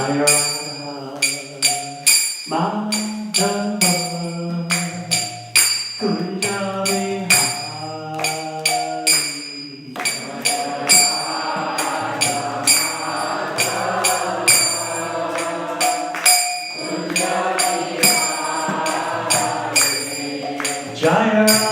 Jaya Madhava Kunja Vihari Jaya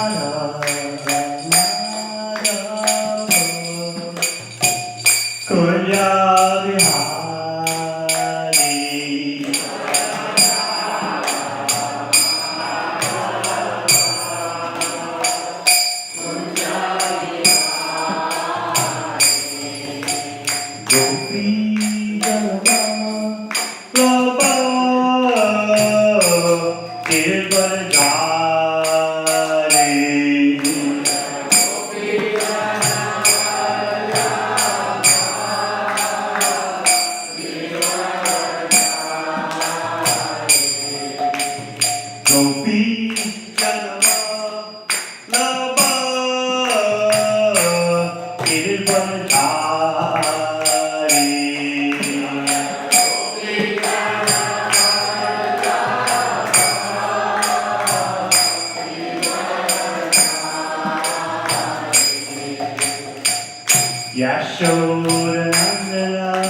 Yashodanandana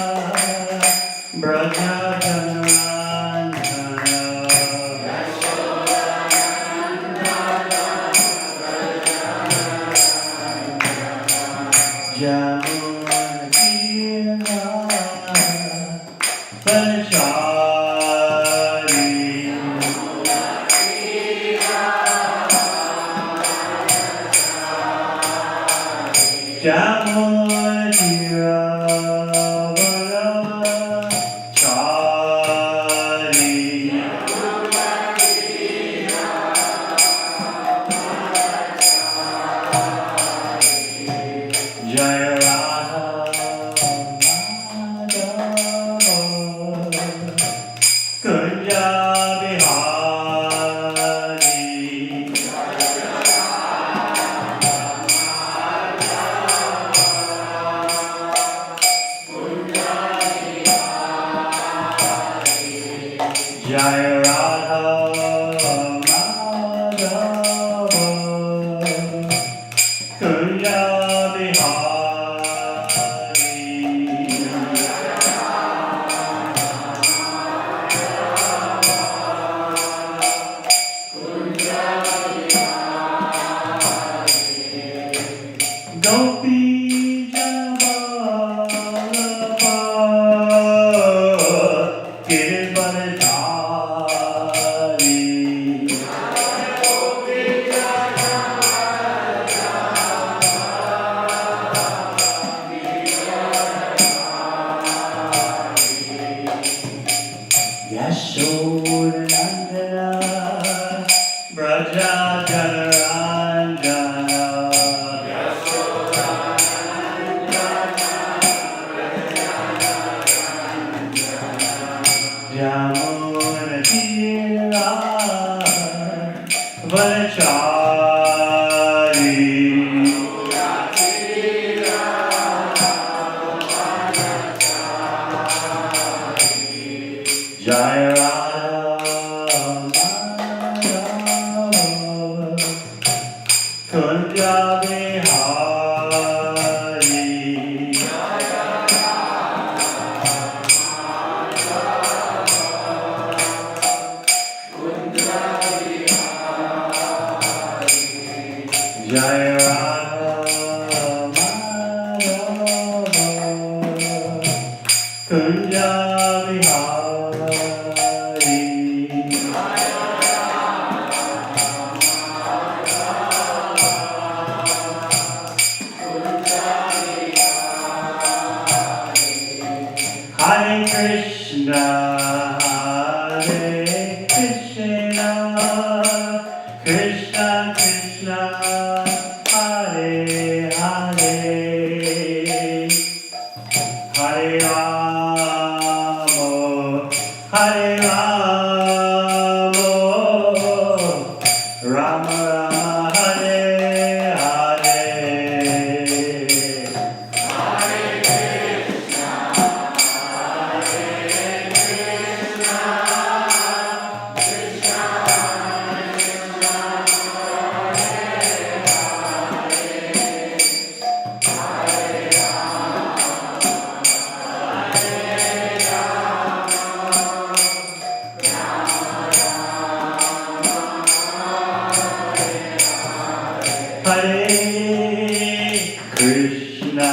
Hare Krishna,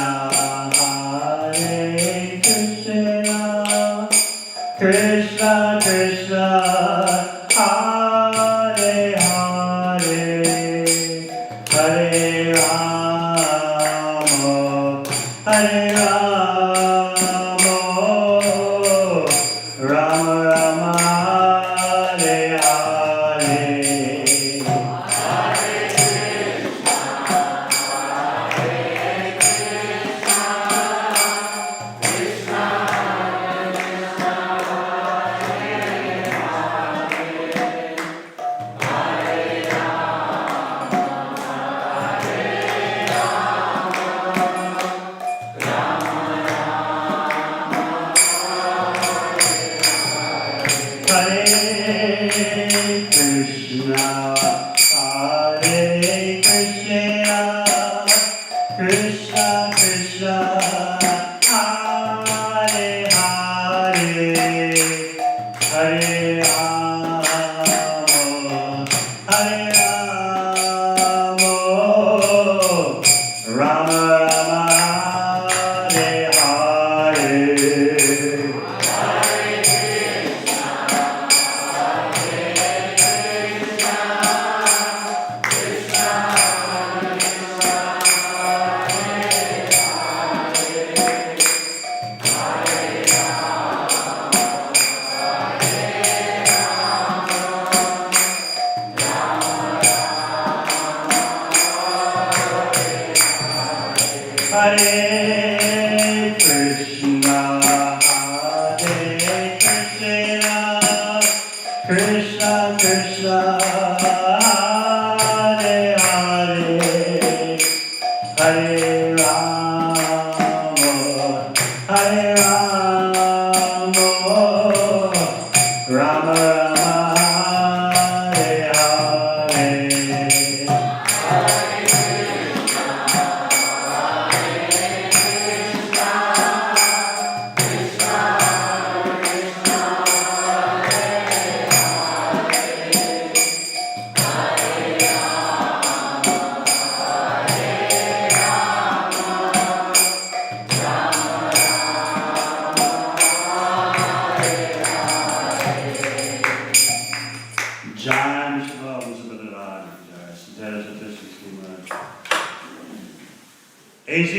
Krishna Krishna, Hare Hare, Hare Rama, Hare Rama, Rama Rama, Hare Hare.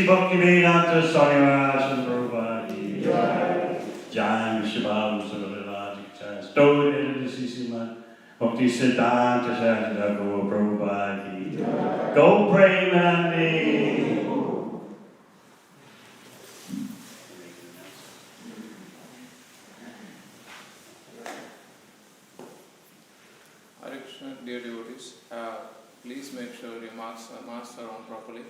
Bhaktivedanta Swami Prabhupada ki Jai Shabam Samadhi Story Edisima Bhaktivedanta Swami Prabhupada ki Go Premanandi. Hare Krishna, dear devotees, please make sure your masks are on properly.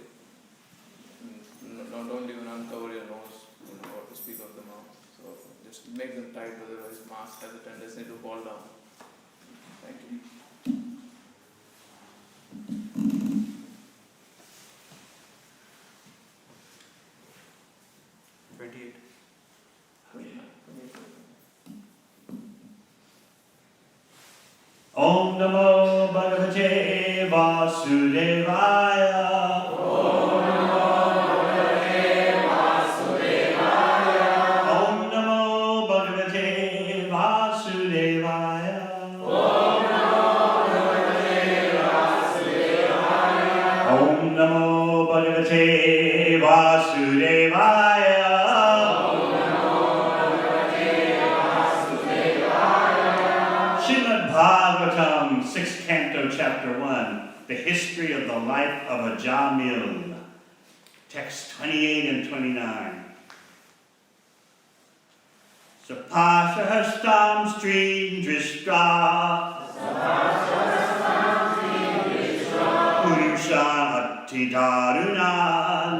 Don't even uncover your nose or to speak of the mouth. So just make them tight, otherwise mask has a tendency to fall down. Thank you. 28. Om Namo Bhagavate Vasudevaya. Śrīmad Bhāgavatam, 6th Canto, Chapter 1, The History of the Life of a Jamil, Text 28 and 29. Sapashahastam Sri Drishtra Purushan Attidarunan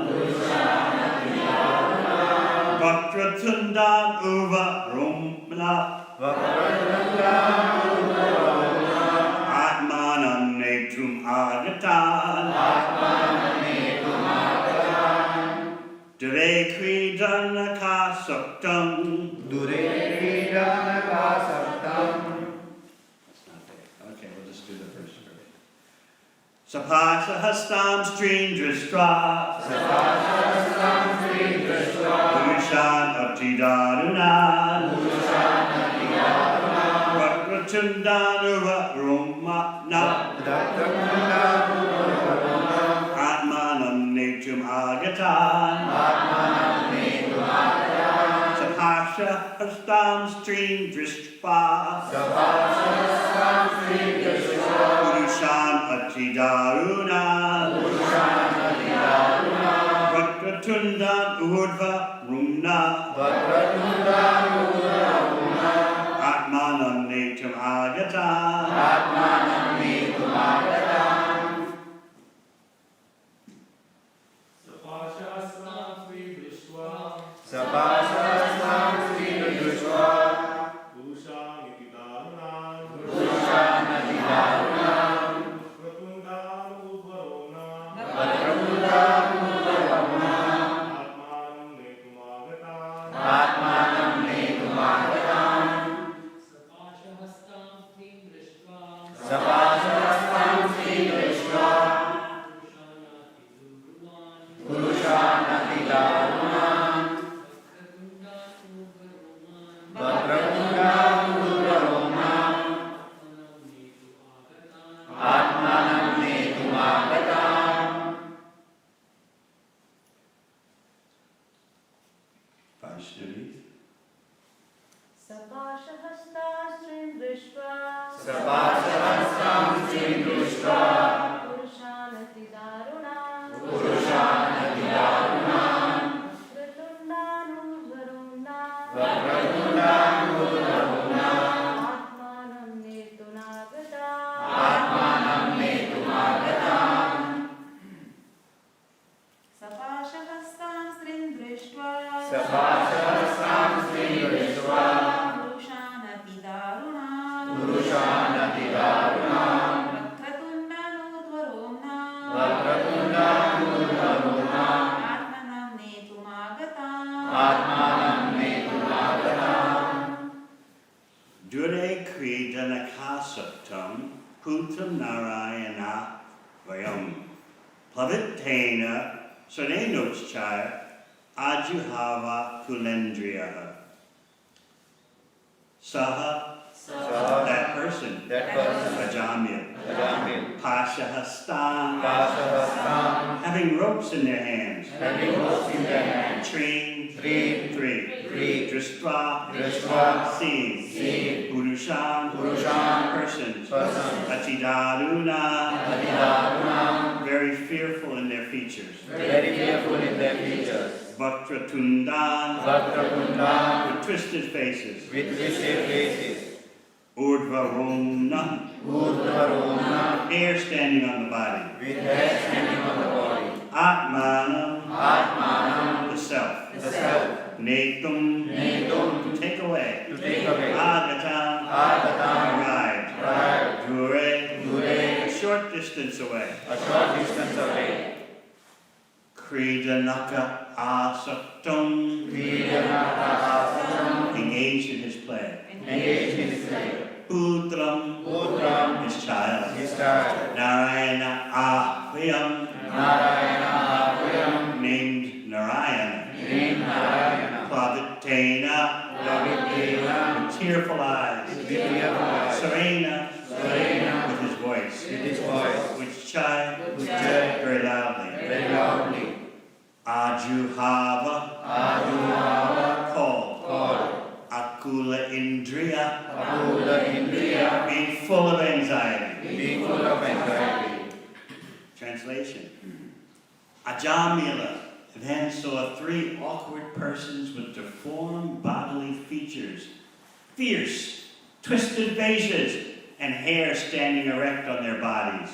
Vaktratundan Uva Rumna Atmanam Netum Agatan Dure Kridanaka Saktam. That's not there. Okay, we'll just do the first verse. Sapasahastam String Dristra Purushan Atidarunan Vakratundanuva Romana Atmanam Netum Agatan Sapasahastam String Dristra Purushan Atidaruna Vakratundan Urdhva Rumna Atmanam Netum Agatan Dure Kridanakasaptam Putam Narayana Vayam Plavitena Sarenochchaya Ajuhava Kulendriyaha Saha, that person, Ajamil, Pashahastam, having ropes in their hands, Train, three, Dristra, seeing, Purushan, persons, Atidaruna, very fearful in their features, Vakratundan, with twisted faces, Urdhvarona, hair standing on the body, Atmanam, the self, Netum, to take away, Agatam, arrived, Dure, a short distance away, Kridanaka Asaktam, engaged in his play. Putram, his child. Narayana Ahvayam, named Narayana. Plavitena, with tearful eyes. Serena, with his voice. Which child? Very loudly. Ajuhava, called. Akula Indriya, being full of anxiety. Translation. Ajamila then saw three awkward persons with deformed bodily features, fierce, twisted faces, and hair standing erect on their bodies.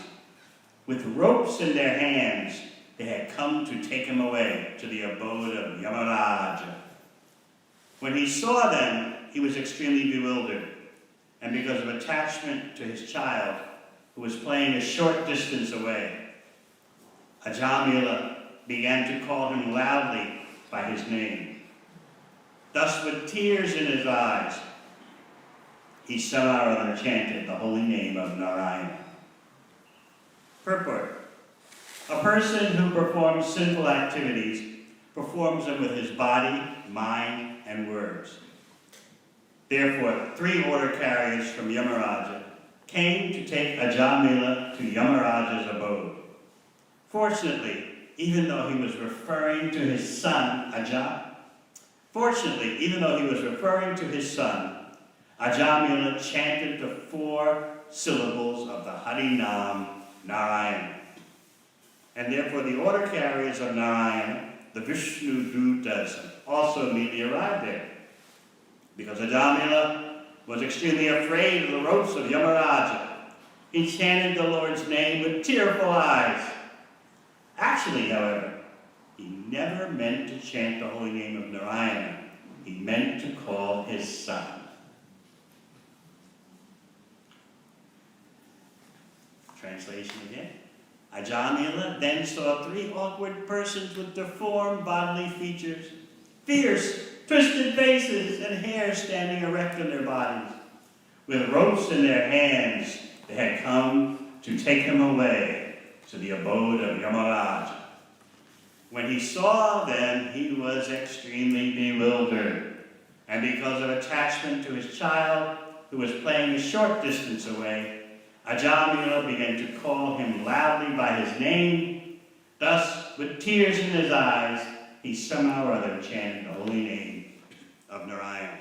With ropes in their hands, they had come to take him away to the abode of Yamaraja. When he saw them, he was extremely bewildered, and because of attachment to his child, who was playing a short distance away, Ajamila began to call him loudly by his name. Thus, with tears in his eyes, he somehow or other chanted the holy name of Narayana. Purport. A person who performs sinful activities performs them with his body, mind, and words. Therefore, 3 order carriers from Yamaraja came to take Ajamila to Yamaraja's abode. Fortunately, even though he was referring to his son, Ajamila chanted the 4 syllables of the Harinam, Narayana. And therefore the order carriers of Narayana, the Vishnu Dutas, also immediately arrived there. Because Ajamila was extremely afraid of the ropes of Yamaraja, he chanted the Lord's name with tearful eyes. Actually, however, he never meant to chant the holy name of Narayana. He meant to call his son. Translation again. Ajamila then saw 3 awkward persons with deformed bodily features, fierce, twisted faces, and hair standing erect on their bodies. With ropes in their hands, they had come to take him away to the abode of Yamaraja. When he saw them, he was extremely bewildered, and because of attachment to his child, who was playing a short distance away, Ajamila began to call him loudly by his name. Thus, with tears in his eyes, he somehow or other chanted the holy name of Narayana.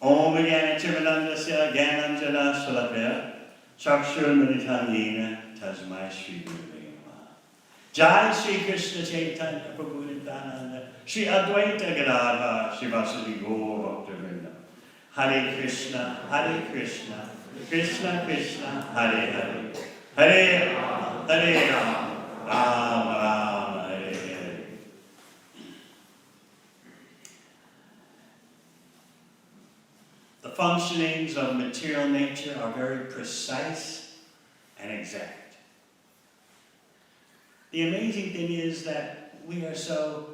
Om Vijnana Chimadandasya Gyananjana Salapya Chakshur Madhitanyena Tasmai Shri Gurave Namaha. Jai Shri Krishna Chaitanya Prabhu Nityananda Shri Advaita Gadadhar Shivasadi Gaur Bhaktivedanta. Hare Krishna, Krishna Krishna, Hare Hare, Hare Rama, Hare Rama, Rama Rama, Hare Hare. The functionings of material nature are very precise and exact. The amazing thing is that we are so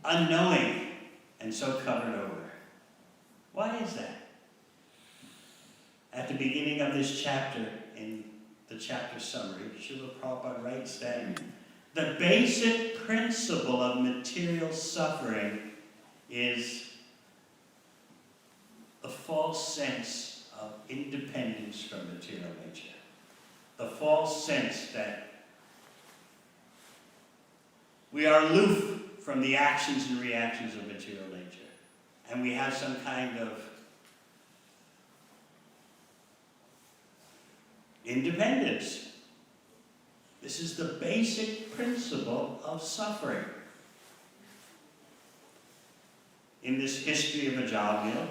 unknowing and so covered over. Why is that? At the beginning of this chapter, in the chapter summary, Srila Prabhupada writes that the basic principle of material suffering is the false sense of independence from material nature. The false sense that we are aloof from the actions and reactions of material nature. And we have some kind of independence. This is the basic principle of suffering. In this history of Ajamila,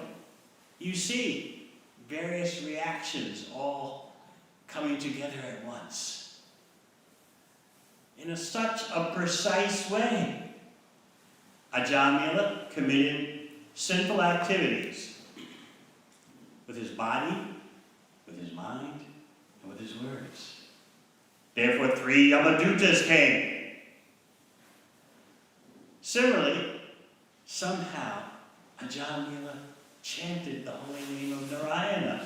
you see various reactions all coming together at once in such a precise way. Ajamila committed sinful activities with his body, with his mind, and with his words. Therefore, 3 Yamadutas came. Similarly, somehow, Ajamila chanted the holy name of Narayana,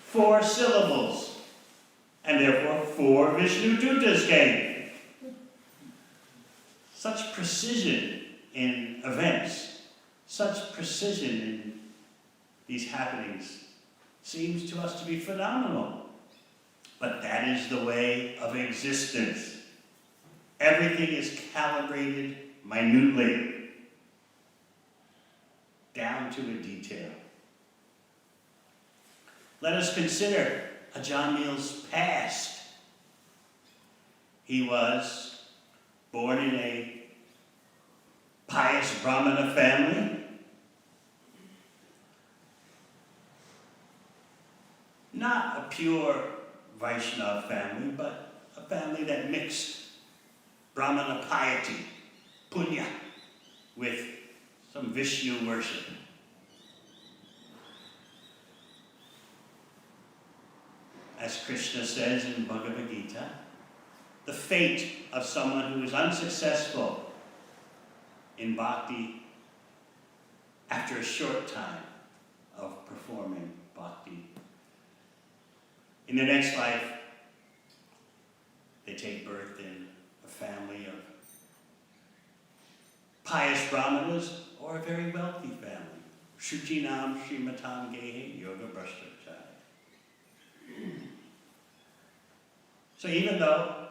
4 syllables, and therefore 4 Vishnu Dutas came. Such precision in events, such precision in these happenings seems to us to be phenomenal. But that is the way of existence. Everything is calibrated minutely, down to a detail. Let us consider Ajamila's past. He was born in a pious Brahmana family. Not a pure Vaishnava family, but a family that mixed Brahmana piety, punya, with some Vishnu worship. As Krishna says in Bhagavad Gita, the fate of someone who is unsuccessful in bhakti after a short time of performing bhakti. In their next life, they take birth in a family of pious brahmanas or a very wealthy family. Shuchinam Shrimatam Gehe Yoga Brashtarchai. So even though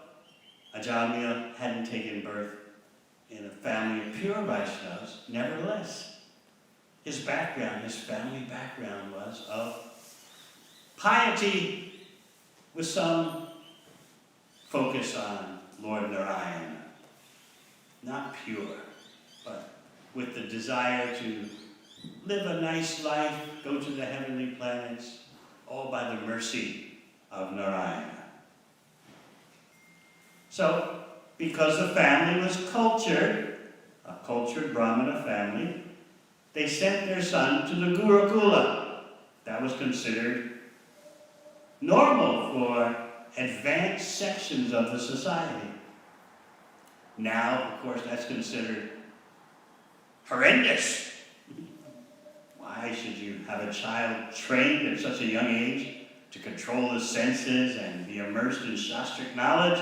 Ajamila hadn't taken birth in a family of pure Vaishnavas, nevertheless, his family background was of piety with some focus on Lord Narayana. Not pure, but with the desire to live a nice life, go to the heavenly planets, all by the mercy of Narayana. So, because the family was cultured, a cultured Brahmana family, they sent their son to the Gurukula. That was considered normal for advanced sections of the society. Now, of course, that's considered horrendous. Why should you have a child trained at such a young age to control the senses and be immersed in Shastric knowledge?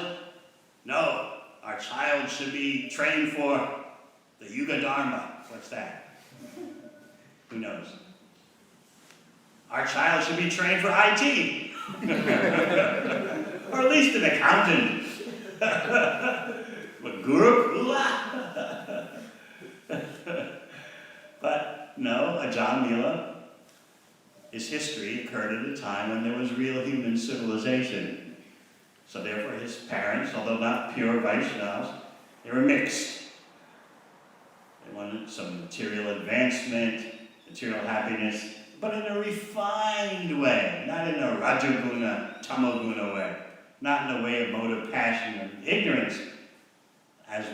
No, our child should be trained for the Yuga Dharma. What's that? Who knows? Our child should be trained for IT. Or at least an accountant. But Gurukula? But no, Ajamila, his history occurred at a time when there was real human civilization. So therefore his parents, although not pure Vaishnavas, they were mixed. They wanted some material advancement, material happiness, but in a refined way, not in a Rajaguna, Tamaguna way, not in a way of motive, passion, and ignorance, as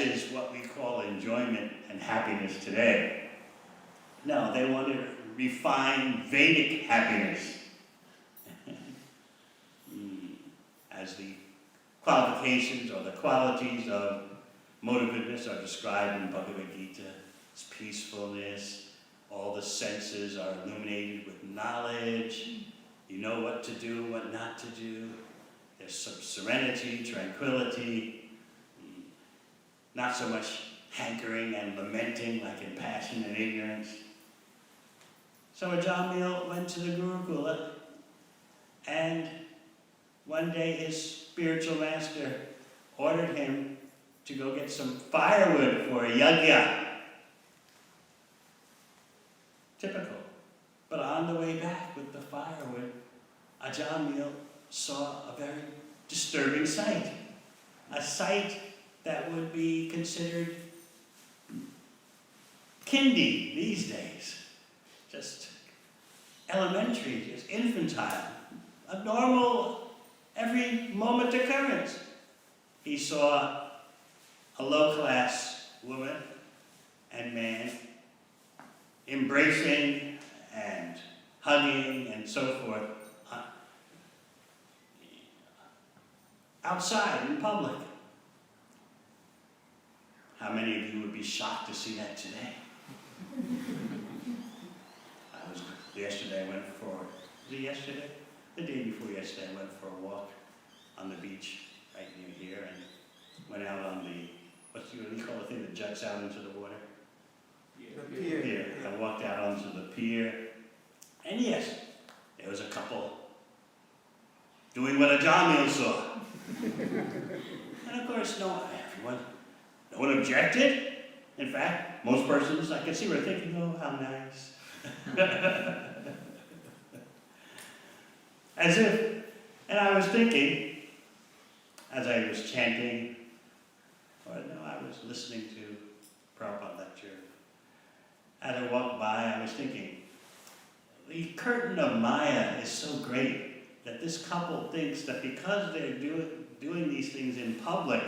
is what we call enjoyment and happiness today. No, they wanted refined Vedic happiness. As the qualifications or the qualities of motiveness are described in Bhagavad Gita, it's peacefulness, all the senses are illuminated with knowledge, you know what to do, what not to do, there's some serenity, tranquility, not so much hankering and lamenting like in passion and ignorance. So Ajamil went to the Gurukula, and one day his spiritual master ordered him to go get some firewood for a yajna. Typical. But on the way back with the firewood, Ajamil saw a very disturbing sight. A sight that would be considered kindi these days. Just elementary, just infantile. A normal, every moment occurrence. He saw a low-class woman and man embracing and hugging and so forth outside in public. How many of you would be shocked to see that today? Yesterday I went for, was it yesterday? The day before yesterday I went for a walk on the beach right near here and went out on the, what do you call the thing that juts out into the water? The pier. Pier. I walked out onto the pier, and yes, there was a couple doing what Ajamil saw. And of course, no one objected. In fact, most persons I could see were thinking, oh, how nice. As if, and I was thinking, as I was chanting, or no, I was listening to Prabhupada lecture, as I walked by, I was thinking, the curtain of Maya is so great that this couple thinks that because they're doing these things in public,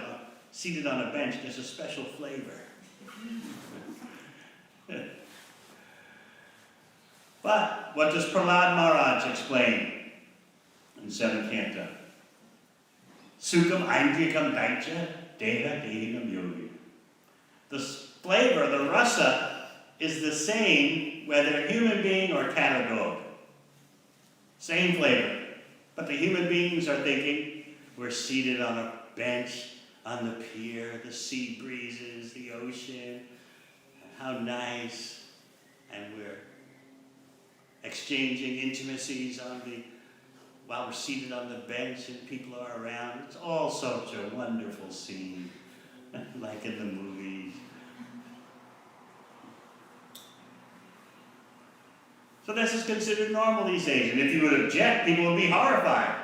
seated on a bench, there's a special flavor. But what does Prahlad Maharaj explain in 7th canto? Sukham Aindrikam Daicha Deha Dehikam Yogi. The flavor, the rasa, is the same whether human being or cat or dog. Same flavor. But the human beings are thinking, we're seated on a bench, on the pier, the sea breezes, the ocean, how nice, and we're exchanging intimacies while we're seated on the bench and people are around. It's all such a wonderful scene, like in the movies. So this is considered normal these days, and if you would object, people would be horrified.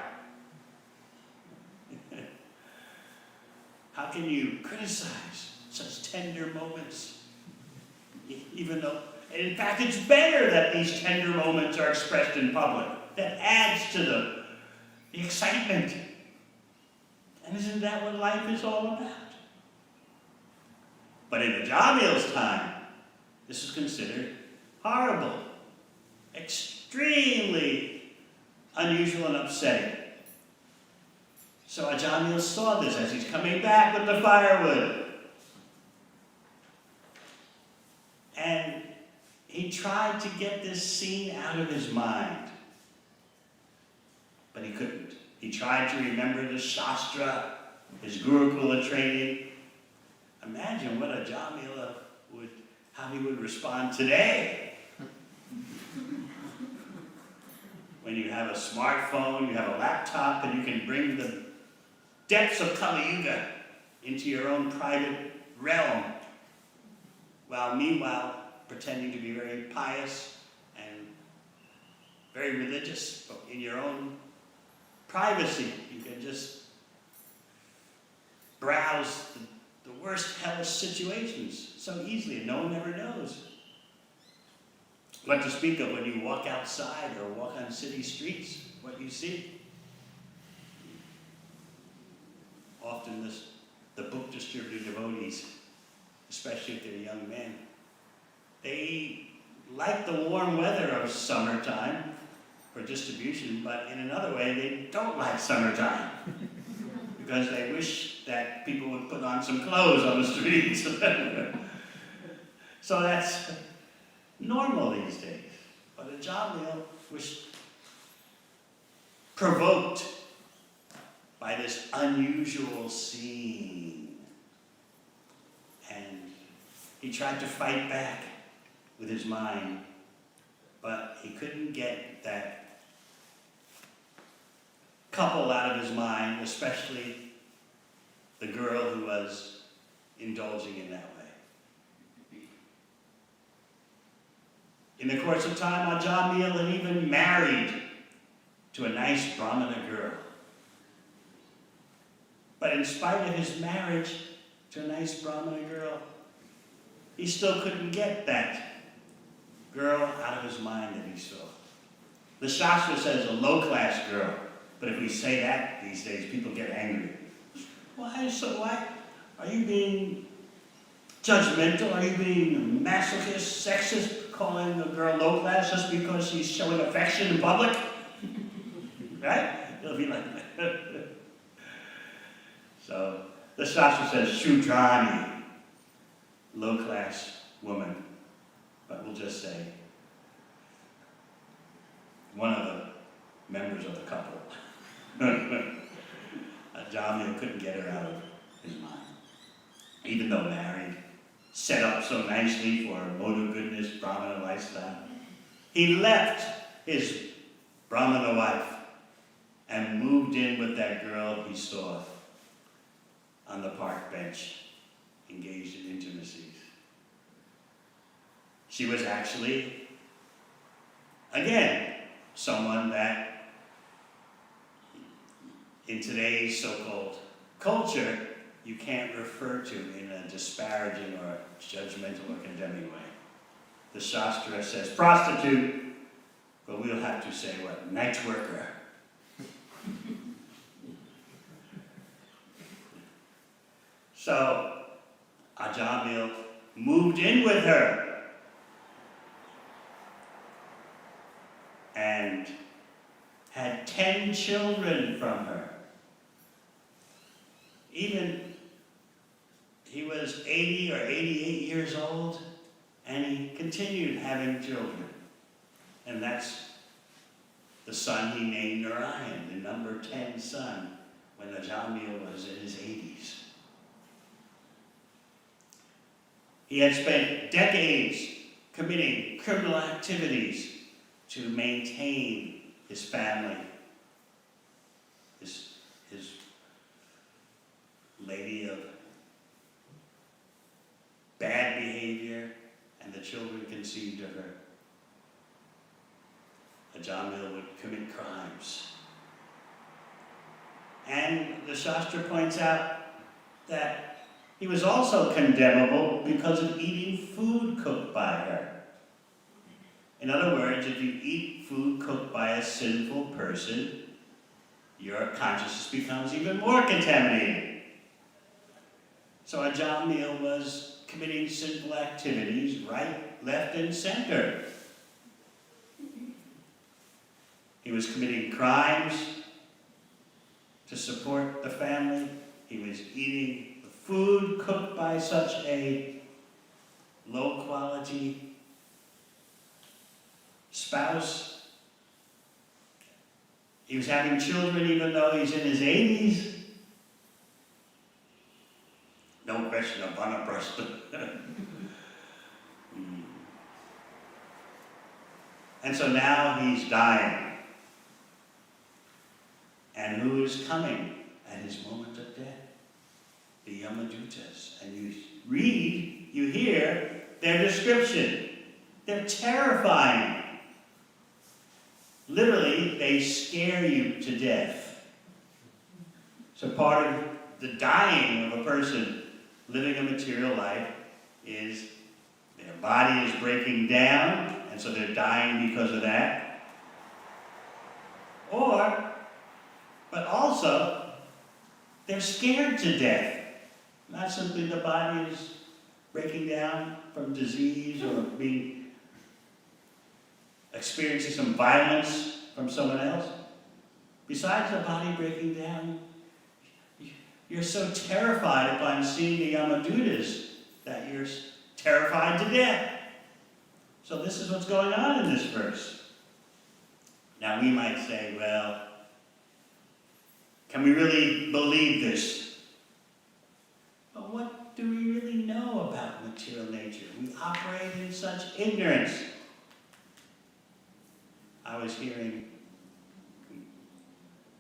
How can you criticize such tender moments? Even though, in fact, it's better that these tender moments are expressed in public. That adds to the excitement. And isn't that what life is all about? But in Ajamil's time, this is considered horrible, extremely unusual and upsetting. So Ajamil saw this as he's coming back with the firewood. And he tried to get this scene out of his mind. But he couldn't. He tried to remember the Shastra, his Gurukula training. Imagine what Ajamila how he would respond today. When you have a smartphone, you have a laptop, and you can bring the depths of Kali Yuga into your own private realm, while meanwhile pretending to be very pious and very religious, but in your own privacy. You can just browse the worst hellish situations so easily, and no one ever knows. What to speak of when you walk outside or walk on city streets, what you see. Often the book distributor devotees, especially if they're young men, they like the warm weather of summertime for distribution, but in another way, they don't like summertime because they wish that people would put on some clothes on the streets. So that's normal these days. But Ajamil was provoked by this unusual scene. And he tried to fight back with his mind, but he couldn't get that couple out of his mind, especially the girl who was indulging in that way. In the course of time, Ajamil had even married to a nice Brahmana girl. But in spite of his marriage to a nice Brahmana girl, he still couldn't get that girl out of his mind that he saw. The Shastra says a low-class girl, but if we say that these days, people get angry. Why? Are you being judgmental? Are you being masochist, sexist, calling a girl low-class just because she's showing affection in public? Right? It'll be like that. So, the Shastra says Shudrani, low-class woman. But we'll just say one of the members of the couple. Ajamil couldn't get her out of his mind. Even though married, set up so nicely for a mode of goodness, Brahmana lifestyle. He left his Brahmana wife and moved in with that girl he saw on the park bench, engaged in intimacies. She was actually, again, someone that in today's so-called culture, you can't refer to in a disparaging or judgmental or condemning way. The Shastra says prostitute, but we'll have to say what? Night worker. So, Ajamil moved in with her and had 10 children from her. Even he was 80 or 88 years old, And he continued having children. And that's the son he named Narayan, the number 10 son, when Ajamil was in his 80s. He had spent decades committing criminal activities to maintain his family, his lady of bad behavior, and the children conceived of her. Ajamil would commit crimes. And the Shastra points out that he was also condemnable because of eating food cooked by her. In other words, if you eat food cooked by a sinful person, your consciousness becomes even more contaminated. So Ajamil was committing sinful activities right, left, and center. He was committing crimes to support the family. He was eating the food cooked by such a low-quality spouse. He was having children even though he's in his 80s. No question of vanaprastha. And so now he's dying. And who is coming at his moment of death? The Yamadutas. And you read, you hear their description. They're terrifying. Literally, they scare you to death. So part of the dying of a person living a material life is their body is breaking down, and so they're dying because of that. But also, they're scared to death. Not simply the body is breaking down from disease or experiencing some violence from someone else. Besides the body breaking down, you're so terrified upon seeing the Yamadutas that you're terrified to death. So this is what's going on in this verse. Now we might say, well, can we really believe this? But what do we really know about material nature? We operate in such ignorance. I was hearing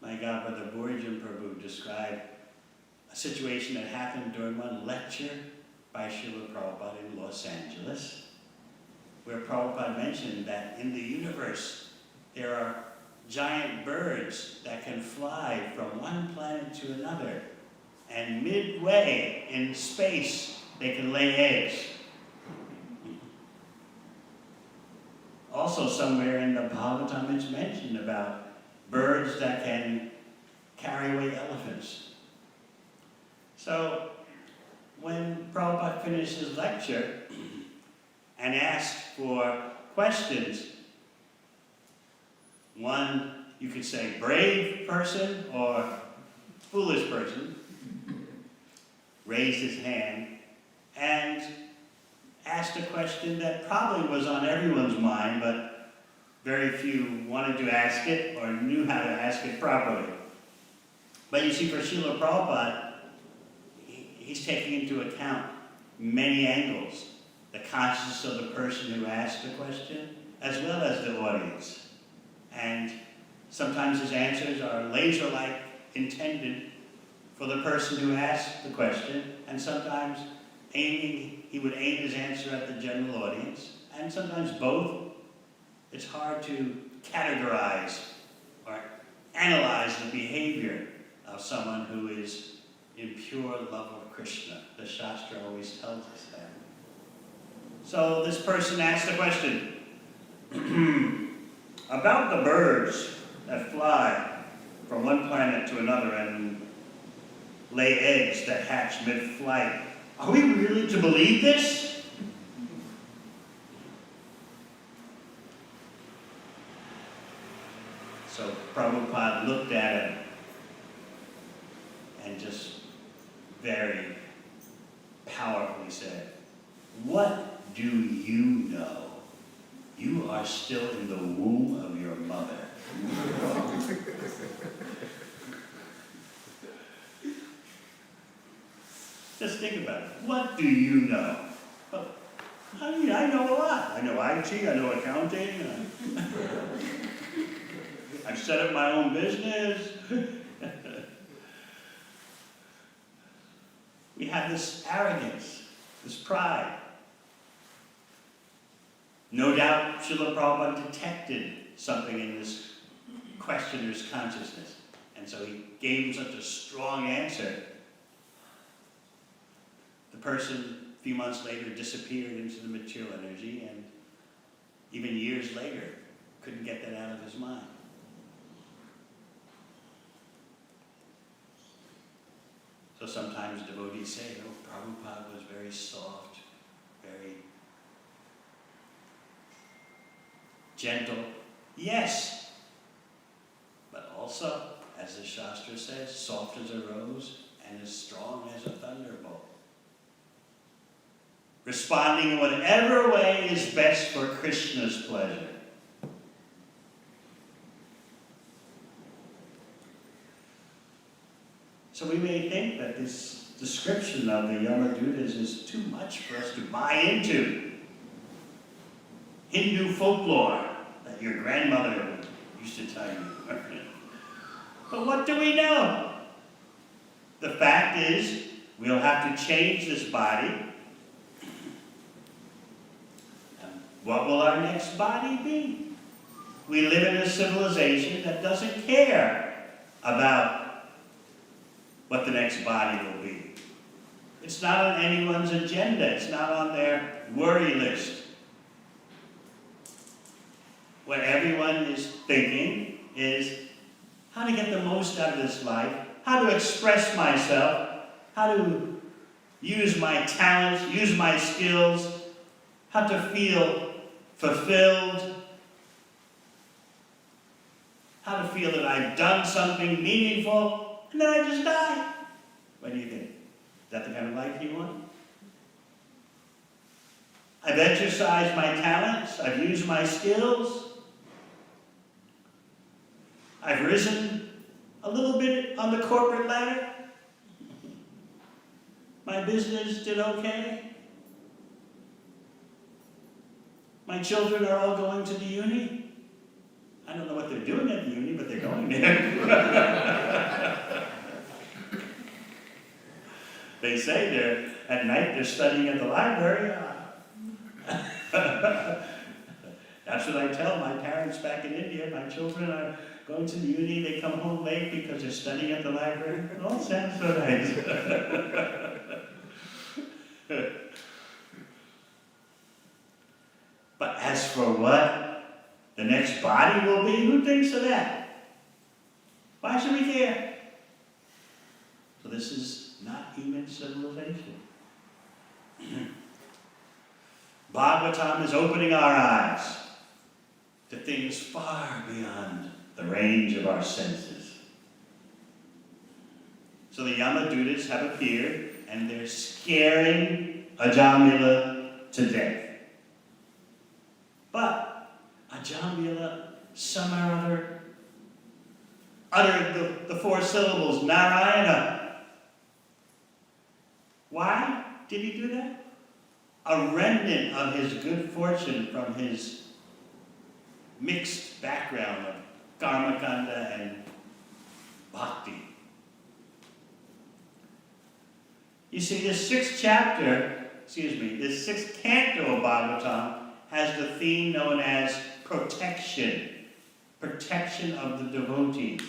my godbrother Borjan Prabhu describe a situation that happened during one lecture by Śrīmad Bhāgavatam in Los Angeles, where Prabhupada mentioned that in the universe there are giant birds that can fly from one planet to another, and midway in space they can lay eggs. Also somewhere in the Bhagavatam it's mentioned about birds that can carry away elephants. So when Prabhupada finished his lecture and asked for questions, one, you could say brave person or foolish person, raised his hand and asked a question that probably was on everyone's mind, but very few wanted to ask it or knew how to ask it properly. But you see, for Srila Prabhupada, he's taking into account many angles. The consciousness of the person who asked the question, as well as the audience. And sometimes his answers are laser-like intended for the person who asked the question, and sometimes he would aim his answer at the general audience, and sometimes both. It's hard to categorize or analyze the behavior of someone who is in pure love of Krishna. The Shastra always tells us that. So this person asked the question, about the birds that fly from one planet to another and lay eggs that hatch mid-flight. Are we really to believe this? So Prabhupada looked at him and just very powerfully said, what do you know? You are still in the womb of your mother. Just think about it. What do you know? Well, I mean, I know a lot. I know IT, I know accounting. I've set up my own business. We have this arrogance, this pride. No doubt Srila Prabhupada detected something in this questioner's consciousness. And so he gave him such a strong answer. The person, a few months later, disappeared into the material energy, and even years later, couldn't get that out of his mind. So sometimes devotees say, oh, Prabhupada was very soft, very gentle. Yes, but also, as the Shastra says, soft as a rose and as strong as a thunderbolt. Responding in whatever way is best for Krishna's pleasure. So we may think that this description of the Yamadutas is too much for us to buy into. Hindu folklore that your grandmother used to tell you. But what do we know? The fact is, we'll have to change this body. And what will our next body be? We live in a civilization that doesn't care about what the next body will be. It's not on anyone's agenda. It's not on their worry list. What everyone is thinking is how to get the most out of this life, how to express myself, how to use my talents, use my skills, how to feel fulfilled, how to feel that I've done something meaningful, and then I just die. What do you think? Is that the kind of life you want? I've exercised my talents. I've used my skills. I've risen a little bit on the corporate ladder. My business did okay. My children are all going to the uni. I don't know what they're doing at the uni, but they're going there. They say at night they're studying at the library. That's what I tell my parents back in India. My children are going to the uni. They come home late because they're studying at the library. It all sounds so nice. But as for what the next body will be, who thinks of that? Why should we care? So this is not human civilization. Bhagavatam is opening our eyes to things far beyond the range of our senses. So the Yamadutas have appeared, and they're scaring Ajamila to death. But Ajamila somehow or other uttered the four syllables, Narayana. Why did he do that? A remnant of his good fortune from his mixed background of Karmakanda and Bhakti. You see, this sixth canto of Bhagavatam has the theme known as protection. Protection of the devotees.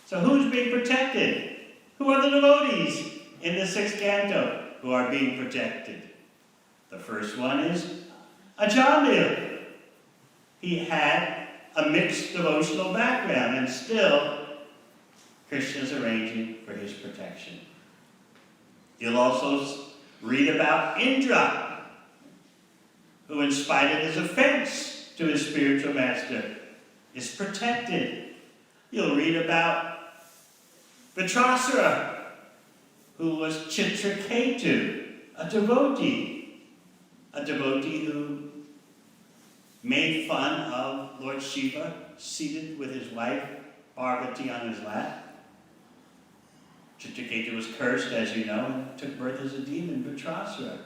So who's being protected? Who are the devotees in the sixth canto who are being protected? The first one is Ajamila. He had a mixed devotional background, and still Krishna's arranging for his protection. You'll also read about Indra, who in spite of his offense to his spiritual master is protected. You'll read about Vitrasara, who was Chitraketu, a devotee. a devotee who made fun of Lord Shiva seated with his wife Parvati on his lap. Chitraketu was cursed, as you know, and took birth as a demon, Vitrasura.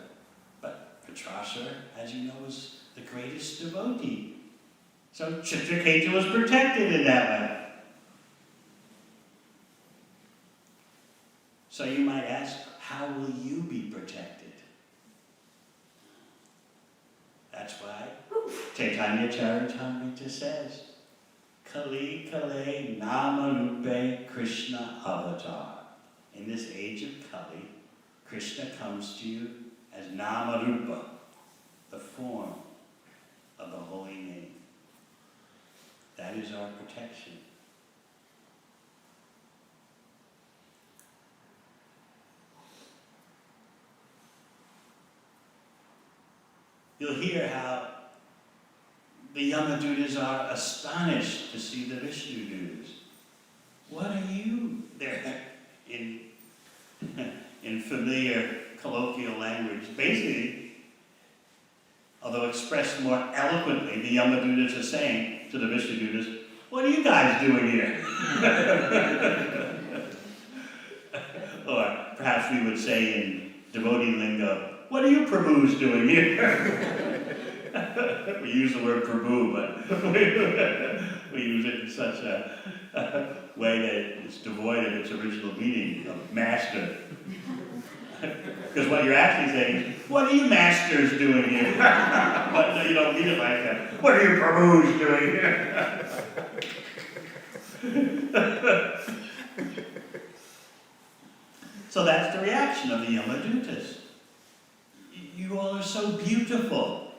But Vitrasura, as you know, was the greatest devotee. So Chitraketu was protected in that way. So you might ask, how will you be protected? That's why Chaitanya Charitamrita says, Kali Kale Namarupe Krishna Avatar. In this age of Kali, Krishna comes to you as Namarupa, the form of the holy name. That is our protection. You'll hear how the Yamadutas are astonished to see the Vishnudutas. What are you? They're in familiar colloquial language. Basically, although expressed more eloquently, the Yamadutas are saying to the Vishnudutas, what are you guys doing here? Or perhaps we would say in devotee lingo, what are you Prabhus doing here? We use the word Prabhu, but we use it in such a way that it's devoid of its original meaning of master. Because what you're actually saying is, what are you masters doing here? But no, you don't mean it like that. What are you Prabhus doing here? So that's the reaction of the Yamadutas. You all are so beautiful,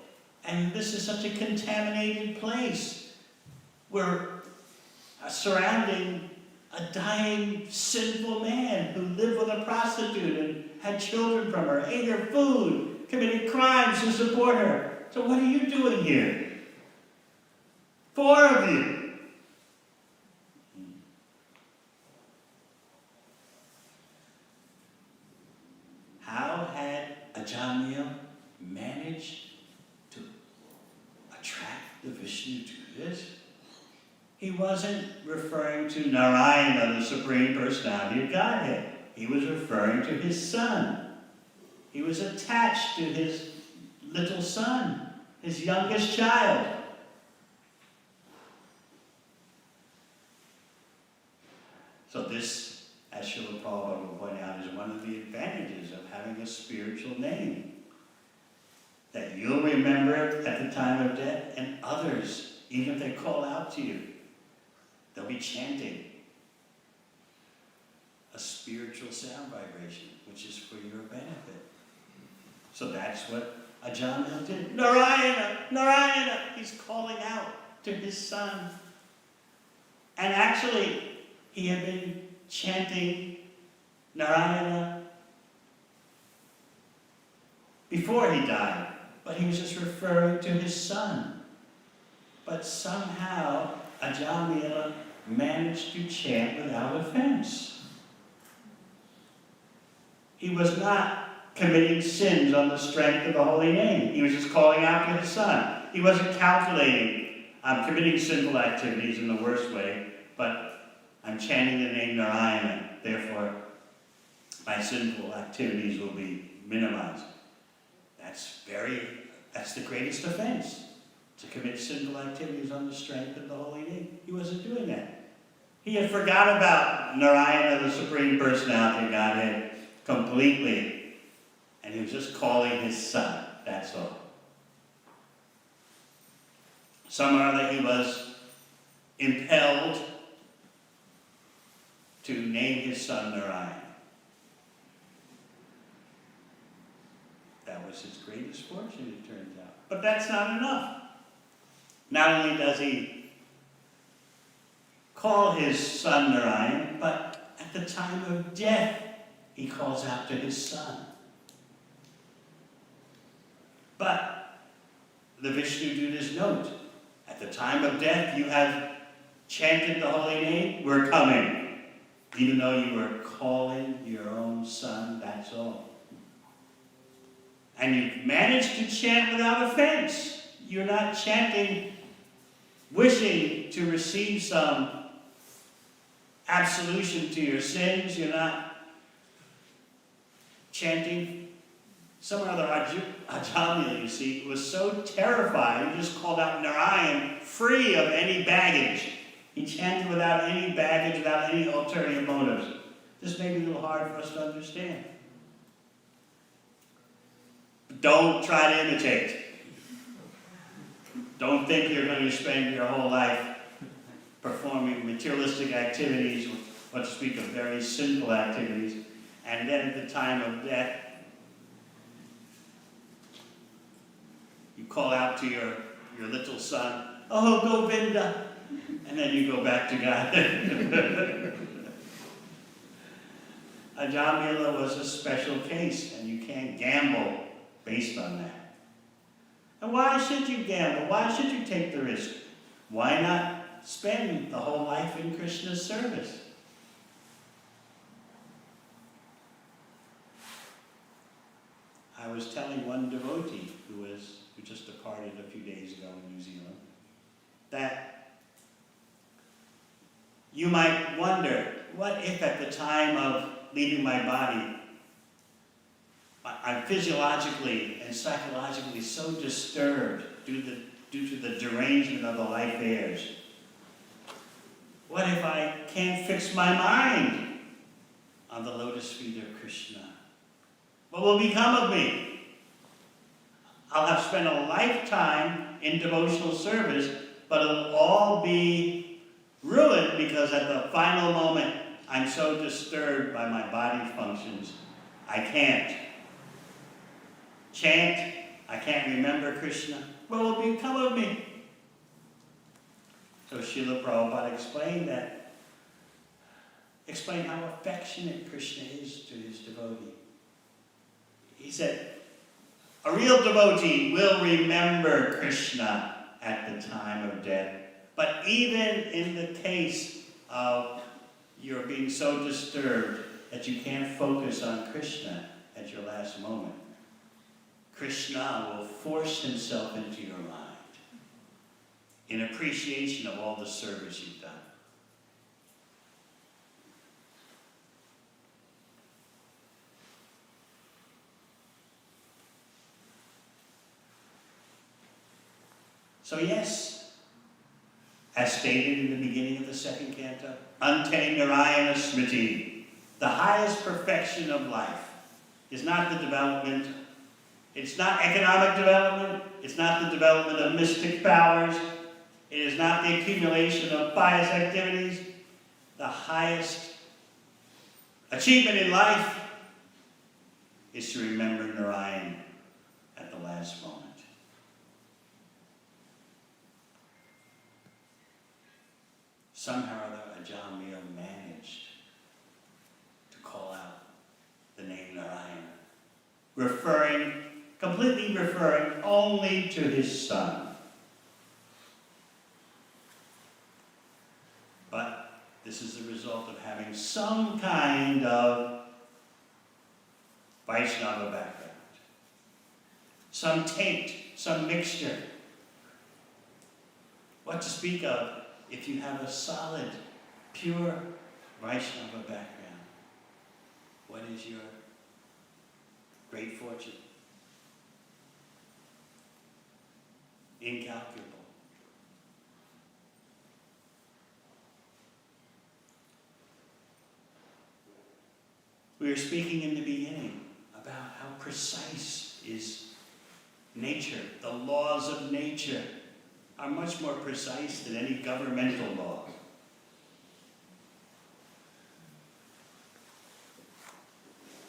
and this is such a contaminated place. We're surrounding a dying, sinful man who lived with a prostitute and had children from her, ate her food, committed crimes to support her. So what are you doing here? 4 of you. How had Ajamil managed to attract the Vishnudutas? He wasn't referring to Narayana, the Supreme Personality of Godhead. He was referring to his son. He was attached to his little son, his youngest child. So this, as Srila Prabhupada will point out, is one of the advantages of having a spiritual name. That you'll remember it at the time of death, and others, even if they call out to you, they'll be chanting a spiritual sound vibration, which is for your benefit. So that's what Ajamil did. Narayana, Narayana, he's calling out to his son. And actually, he had been chanting Narayana before he died, but he was just referring to his son. But somehow, Ajamila managed to chant without offense. He was not committing sins on the strength of the holy name. He was just calling out to his son. He wasn't calculating, I'm committing sinful activities in the worst way, but I'm chanting the name Narayana, therefore my sinful activities will be minimized. That's the greatest offense, to commit sinful activities on the strength of the holy name. He wasn't doing that. He had forgot about Narayana, the Supreme Personality of Godhead, completely. And he was just calling his son, that's all. Somehow that he was impelled to name his son Narayana. That was his greatest fortune, it turns out. But that's not enough. Not only does he call his son Narayan, but at the time of death, he calls out to his son. But the Vishnudutas note, at the time of death, you have chanted the holy name, we're coming. Even though you were calling your own son, that's all. and you've managed to chant without offense. You're not chanting wishing to receive some absolution to your sins. You're not chanting. Some other Ajamila, you see, was so terrified, he just called out Narayan, free of any baggage. He chanted without any baggage, without any ulterior motives. This may be a little hard for us to understand. But don't try to imitate. Don't think you're going to spend your whole life performing materialistic activities, what to speak of very sinful activities, and then at the time of death, you call out to your little son, "Oh, Govinda," and then you go back to God. Ajamila was a special case, and you can't gamble based on that. And why should you gamble? Why should you take the risk? Why not spend the whole life in Krishna's service? I was telling one devotee who just departed a few days ago in New Zealand that you might wonder, what if at the time of leaving my body, I'm physiologically and psychologically so disturbed due to the derangement of the life airs? What if I can't fix my mind on the lotus feet of Krishna? What will become of me? I'll have spent a lifetime in devotional service, but it'll all be ruined because at the final moment, I'm so disturbed by my body functions, I can't chant, I can't remember Krishna. What will become of me? So Srila Prabhupada explained how affectionate Krishna is to his devotee. He said, a real devotee will remember Krishna at the time of death. But even in the case of you're being so disturbed that you can't focus on Krishna at your last moment, Krishna will force himself into your mind in appreciation of all the service you've done. So yes, as stated in the beginning of the second canto, Ante Narayana Smriti, the highest perfection of life is not the development, it's not economic development, it's not the development of mystic powers, it is not the accumulation of pious activities. The highest achievement in life is to remember Narayan at the last moment. Somehow or other, Ajamila managed to call out the name Narayan, completely referring only to his son. But this is the result of having some kind of Vaishnava background, some taint, some mixture. What to speak of if you have a solid, pure Vaishnava background? What is your great fortune? Incalculable. We were speaking in the beginning about how precise is nature. The laws of nature are much more precise than any governmental law.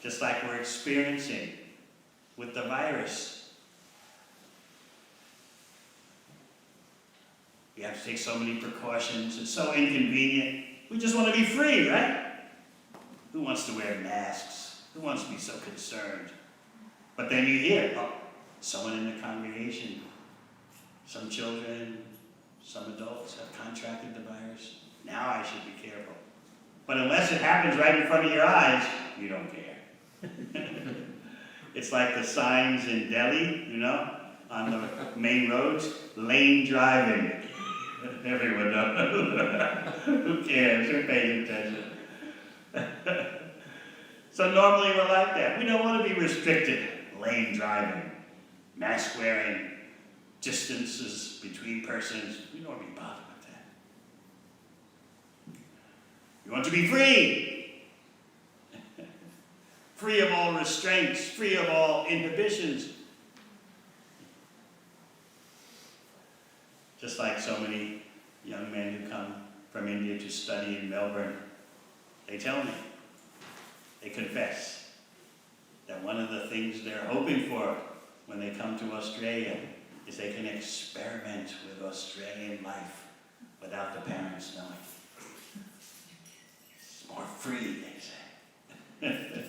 Just like we're experiencing with the virus. We have to take so many precautions. It's so inconvenient. We just want to be free, right? Who wants to wear masks? Who wants to be so concerned? But then you hear, oh, someone in the congregation, some children, some adults have contracted the virus. Now I should be careful. But unless it happens right in front of your eyes, you don't care. It's like the signs in Delhi, you know, on the main roads, lane driving. Everyone knows. Who cares? Who pays attention? So normally we're like that. We don't want to be restricted. Lane driving, mask wearing, distances between persons. We don't want to be bothered with that. We want to be free. Free of all restraints, free of all inhibitions. Just like so many young men who come from India to study in Melbourne, they tell me, they confess, that one of the things they're hoping for when they come to Australia is they can experiment with Australian life without the parents knowing. It's more free, they say.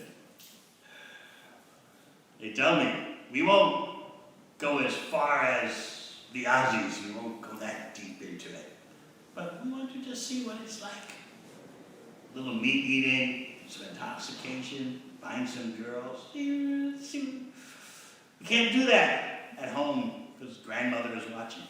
They tell me, we won't go as far as the Aussies, we won't go that deep into it. But we want to just see what it's like. A little meat eating, some intoxication, find some girls. We can't do that at home because grandmother is watching.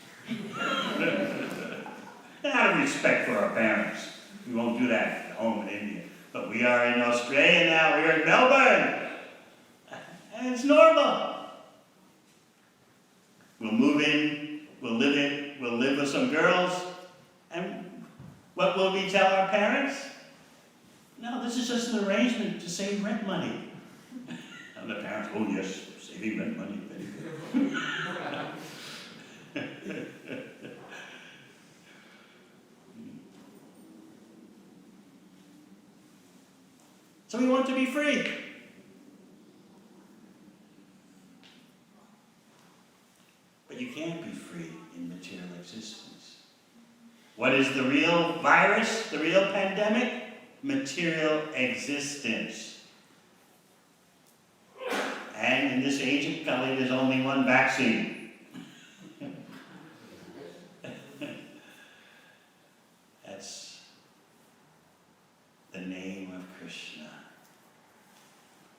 And out of respect for our parents, we won't do that at home in India. But we are in Australia now, we're in Melbourne. And it's normal. We'll move in, we'll live with some girls, and what will we tell our parents? No, this is just an arrangement to save rent money. And the parents, oh yes, saving rent money, very good. So we want to be free. But you can't be free in material existence. What is the real virus, the real pandemic? Material existence. And in this age of Kali, there's only one vaccine. That's the name of Krishna.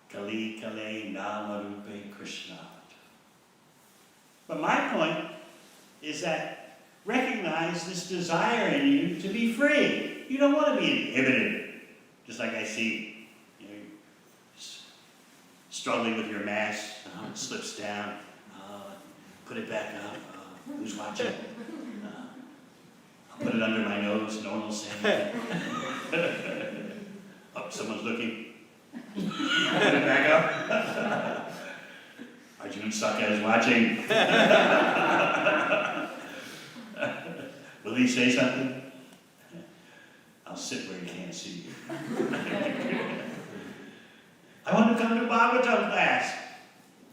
Kali Kale Namarupe Krishna. But my point is that recognize this desire in you to be free. You don't want to be inhibited. Just like I see, you know, struggling with your mask, it slips down, put it back up, who's watching? I'll put it under my nose, no one will say anything. Oh, someone's looking. Put it back up. Arjun Saka is watching. Will he say something? I'll sit where he can't see you. I want to come to Bhagavatam class.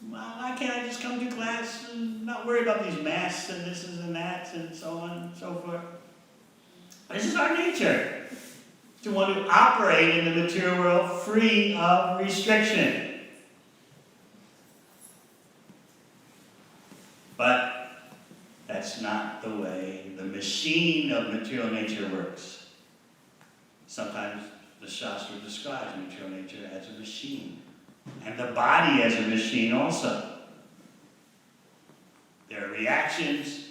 Well, why can't I just come to class and not worry about these masks and this and that and so on and so forth? This is our nature, to want to operate in the material world free of restriction. But that's not the way the machine of material nature works. Sometimes the Shastra describes material nature as a machine, and the body as a machine also. There are reactions,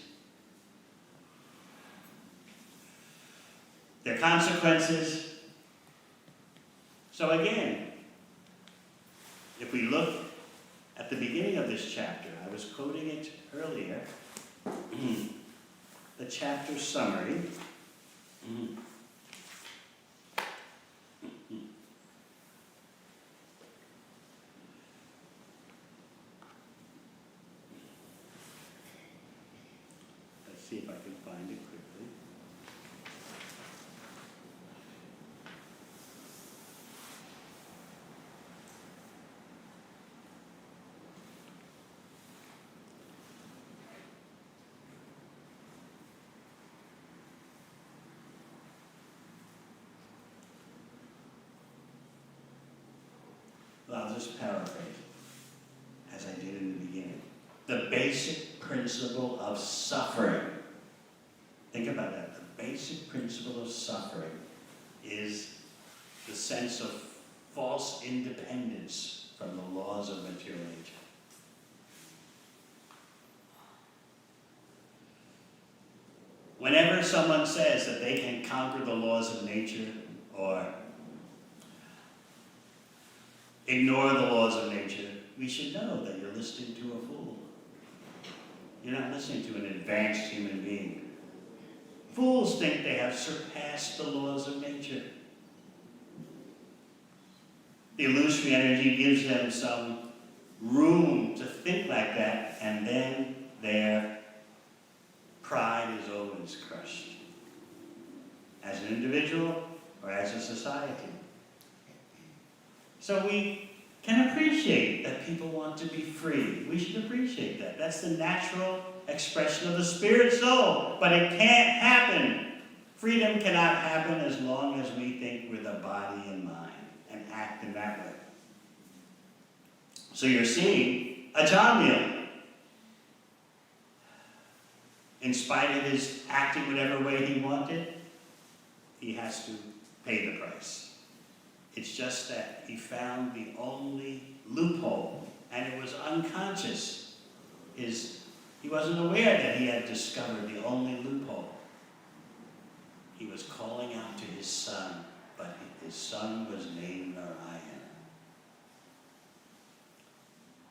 there are consequences. So again, if we look at the beginning of this chapter, I was quoting it earlier, the chapter summary. Let's see if I can find it quickly. I'll just paraphrase, as I did in the beginning. The basic principle of suffering. Think about that. The basic principle of suffering is the sense of false independence from the laws of material nature. Whenever someone says that they can conquer the laws of nature or ignore the laws of nature, we should know that you're listening to a fool. You're not listening to an advanced human being. Fools think they have surpassed the laws of nature. The illusory energy gives them some room to think like that, and then their pride is always crushed. As an individual or as a society. So we can appreciate that people want to be free. We should appreciate that. That's the natural expression of the spirit soul. But it can't happen. Freedom cannot happen as long as we think with a body and mind and act in that way. So you're seeing a Jamil. In spite of his acting whatever way he wanted, he has to pay the price. It's just that he found the only loophole, and it was unconscious. He wasn't aware that he had discovered the only loophole. He was calling out to his son, but his son was named Narayan.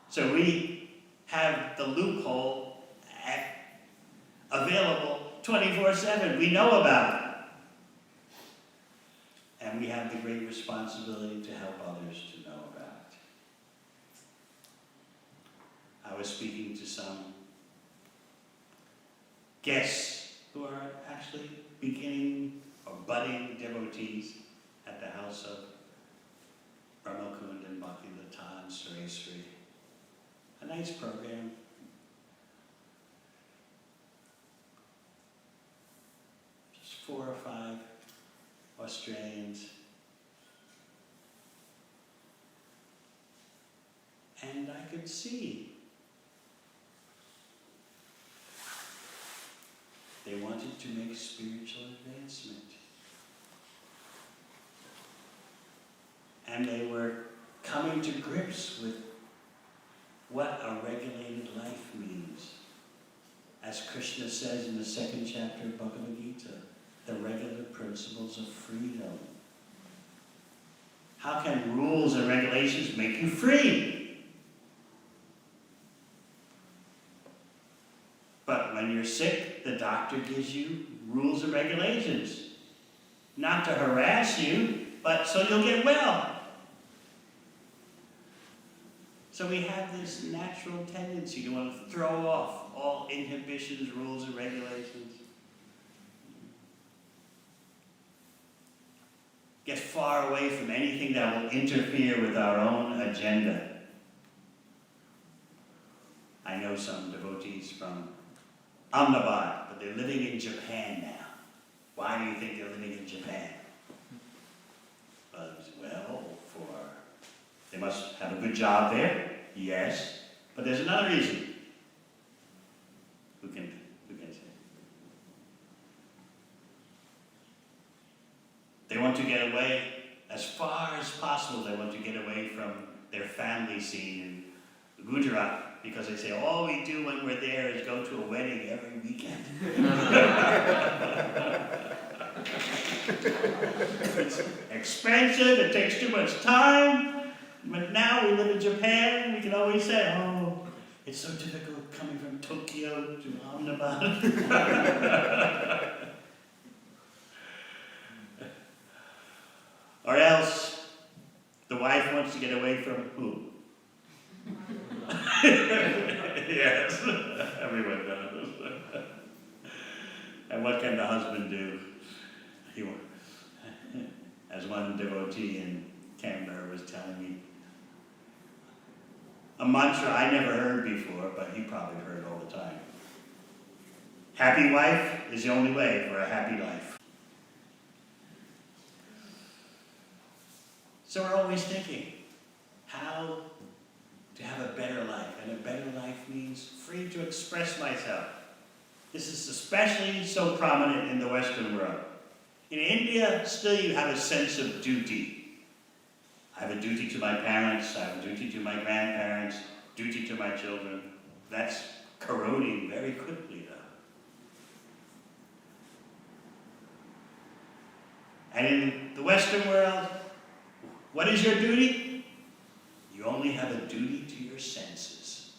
So we have the loophole available 24/7. We know about it. And we have the great responsibility to help others to know about it. I was speaking to some guests who are actually beginning or budding devotees at the house of Ramakund and Bhaktivedanta and Sri. A nice program. Just 4 or 5 Australians. And I could see they wanted to make spiritual advancement. And they were coming to grips with what a regulated life means. As Krishna says in the 2nd chapter of Bhagavad Gita, the regular principles of freedom. How can rules and regulations make you free? But when you're sick, the doctor gives you rules and regulations. Not to harass you, but so you'll get well. So we have this natural tendency to want to throw off all inhibitions, rules, and regulations. Get far away from anything that will interfere with our own agenda. I know some devotees from Ahmedabad, but they're living in Japan now. Why do you think they're living in Japan? Well, they must have a good job there, yes, but there's another reason. Who can say? They want to get away as far as possible. They want to get away from their family scene in Gujarat because they say, all we do when we're there is go to a wedding every weekend. It's expensive, it takes too much time, but now we live in Japan, we can always say, oh, it's so difficult coming from Tokyo to Ahmedabad. Or else, the wife wants to get away from who? Yes, everyone does. And what can the husband do? As one devotee in Canberra was telling me, a mantra I never heard before, but he probably heard all the time. Happy wife is the only way for a happy life. So we're always thinking how to have a better life. And a better life means free to express myself. This is especially so prominent in the Western world. In India, still you have a sense of duty. I I have a duty to my parents, I have a duty to my grandparents, duty to my children. That's corroding very quickly, though. And in the Western world, what is your duty? You only have a duty to your senses.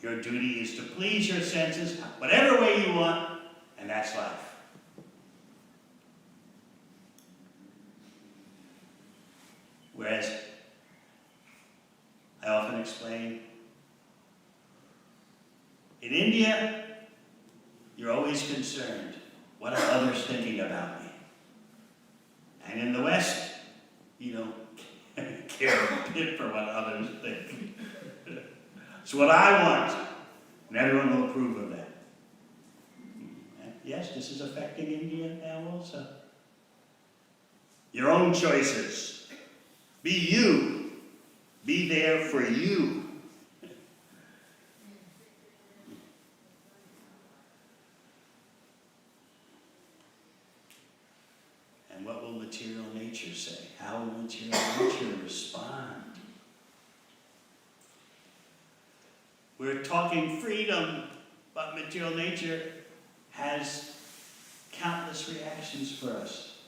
Your duty is to please your senses, whatever way you want, and that's life. Whereas, I often explain, in India, you're always concerned, what are others thinking about me? And in the West, you don't care a bit for what others think. It's what I want, and everyone will approve of that. And yes, this is affecting India now also. Your own choices. Be you. Be there for you. And what will material nature say? How will material nature respond? We're talking freedom, but material nature has countless reactions for us.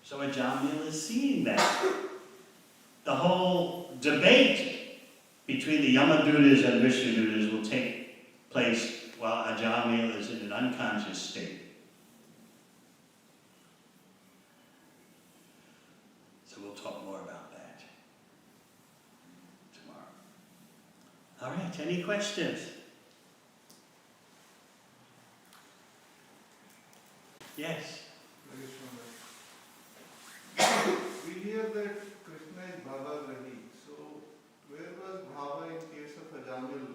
So Ajamil is seeing that. The whole debate between the Yamadutas and Vishnudutas will take place while Ajamil is in an unconscious state. So we'll talk more about that tomorrow. All right, any questions? Yes? We hear that Krishna is Bhava Rahi. So, where was Bhava in case of Ajamil?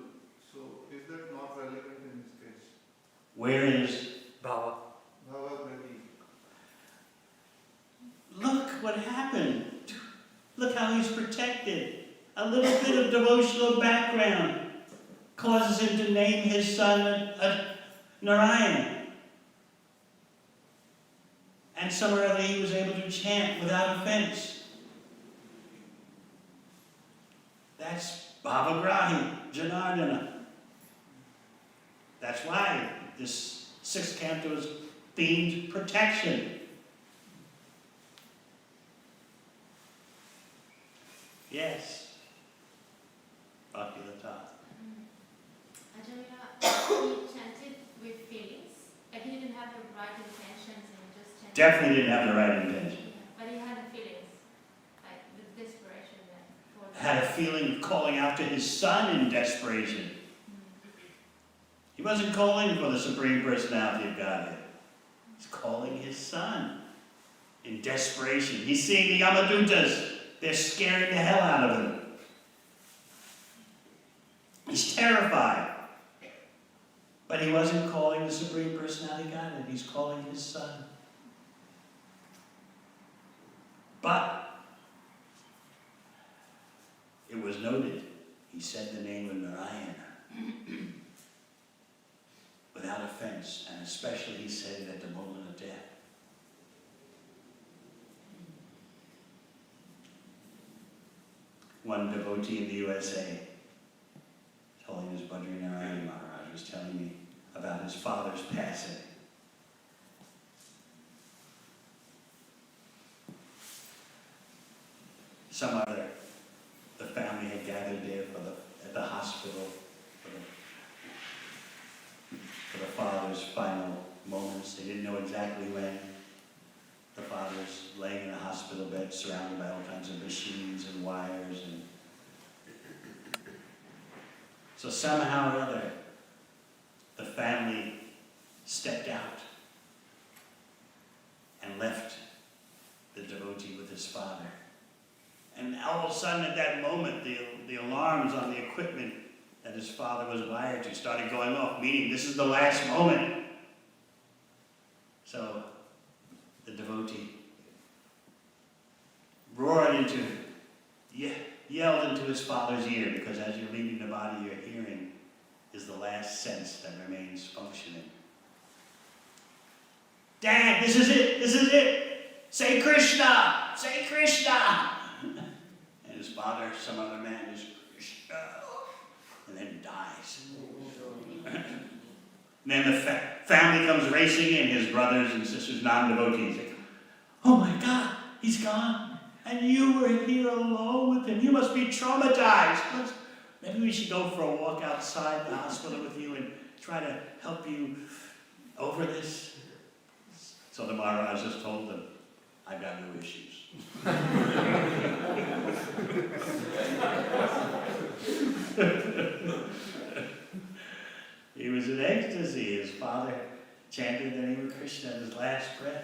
So, is that not relevant in this case? Where is Bhava. Bhava Rahi. Look what happened. Look how he's protected. A little bit of devotional background causes him to name his son Narayan. And somewhere he was able to chant without offense. That's Bhavagrahi, Janardana. That's why this sixth canto is themed protection. Yes. Bhaktivedanta. Ajamila, he chanted with feelings, like he didn't have the right intentions and he just chanted. Definitely didn't have the right intention. Yeah, but he had the feelings, like with desperation and Had a feeling of calling out to his son in desperation. He wasn't calling for the Supreme Personality of Godhead. He's calling his son in desperation. He's seeing the Yamadutas. They're scaring the hell out of him. He's terrified. But he wasn't calling the Supreme Personality of Godhead. He's calling his son. But it was noted, he said the name of Narayana without offense, and especially he said it at the moment of death. One devotee in the USA, His Holiness Badrinarayan Maharaj, was telling me about his father's passing. The family had gathered there at the hospital for the father's final moments. They didn't know exactly when. The father's laying in a hospital bed surrounded by all kinds of machines and wires. And so somehow or other, the family stepped out and left the devotee with his father. And all of a sudden at that moment, the alarms on the equipment that his father was wired to started going off, meaning this is the last moment. So the devotee yelled into his father's ear, because as you're leaving the body, your hearing is the last sense that remains functioning. Dad, this is it! This is it! Say Krishna! Say Krishna! father, some other man, is Krishna, and then dies. And then the family comes racing in, his brothers and sisters, non-devotees. Oh my God, he's gone. And you were here alone with him. You must be traumatized. Maybe we should go for a walk outside the hospital with you and try to help you over this. So the Maharaj just told them, I've got no issues. He was in ecstasy. His father chanted the name of Krishna in his last breath.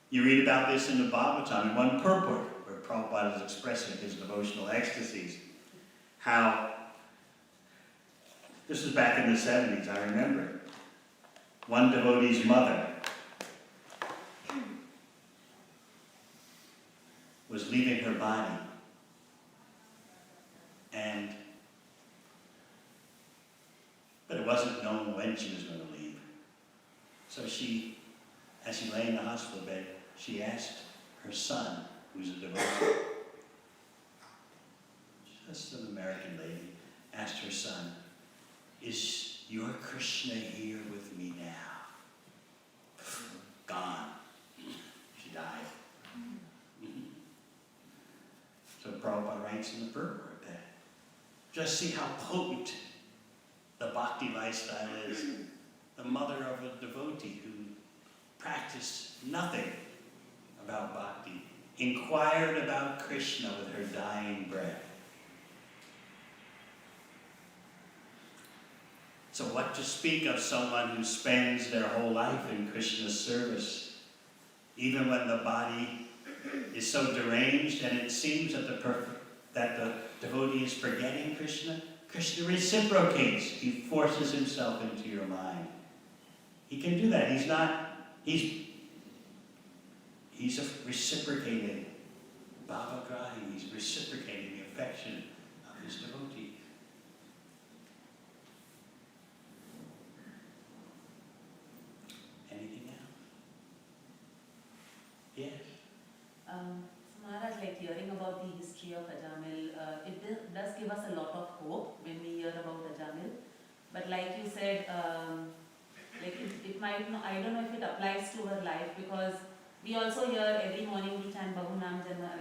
You read about this in the Bhagavatam, in one purport, where Prabhupada is expressing his devotional ecstasies. How, this was back in the 70s, I remember. One devotee's mother was leaving her body. But it wasn't known when she was going to leave. So she, as she lay in the hospital bed, she asked her son, who's a devotee, just an American lady, asked her son, is your Krishna here with me now? Gone. She died. So Prabhupada writes in the purport that just see how potent the bhakti lifestyle is. The mother of a devotee who practiced nothing about bhakti, inquired about Krishna with her dying breath. So what to speak of someone who spends their whole life in Krishna's service, even when the body is so deranged and it seems that the devotee is forgetting Krishna? Krishna reciprocates. He forces himself into your mind. He can do that. He's a reciprocating Bhavagrahi. He's reciprocating the affection of his devotee. Anything else? Yes. Maharaj, like hearing about the history of Ajamil, it does give us a lot of hope when we hear about Ajamil. But like you said, it might not, I don't know if it applies to our life, because we also hear every morning we chant Bahu Nam Janma,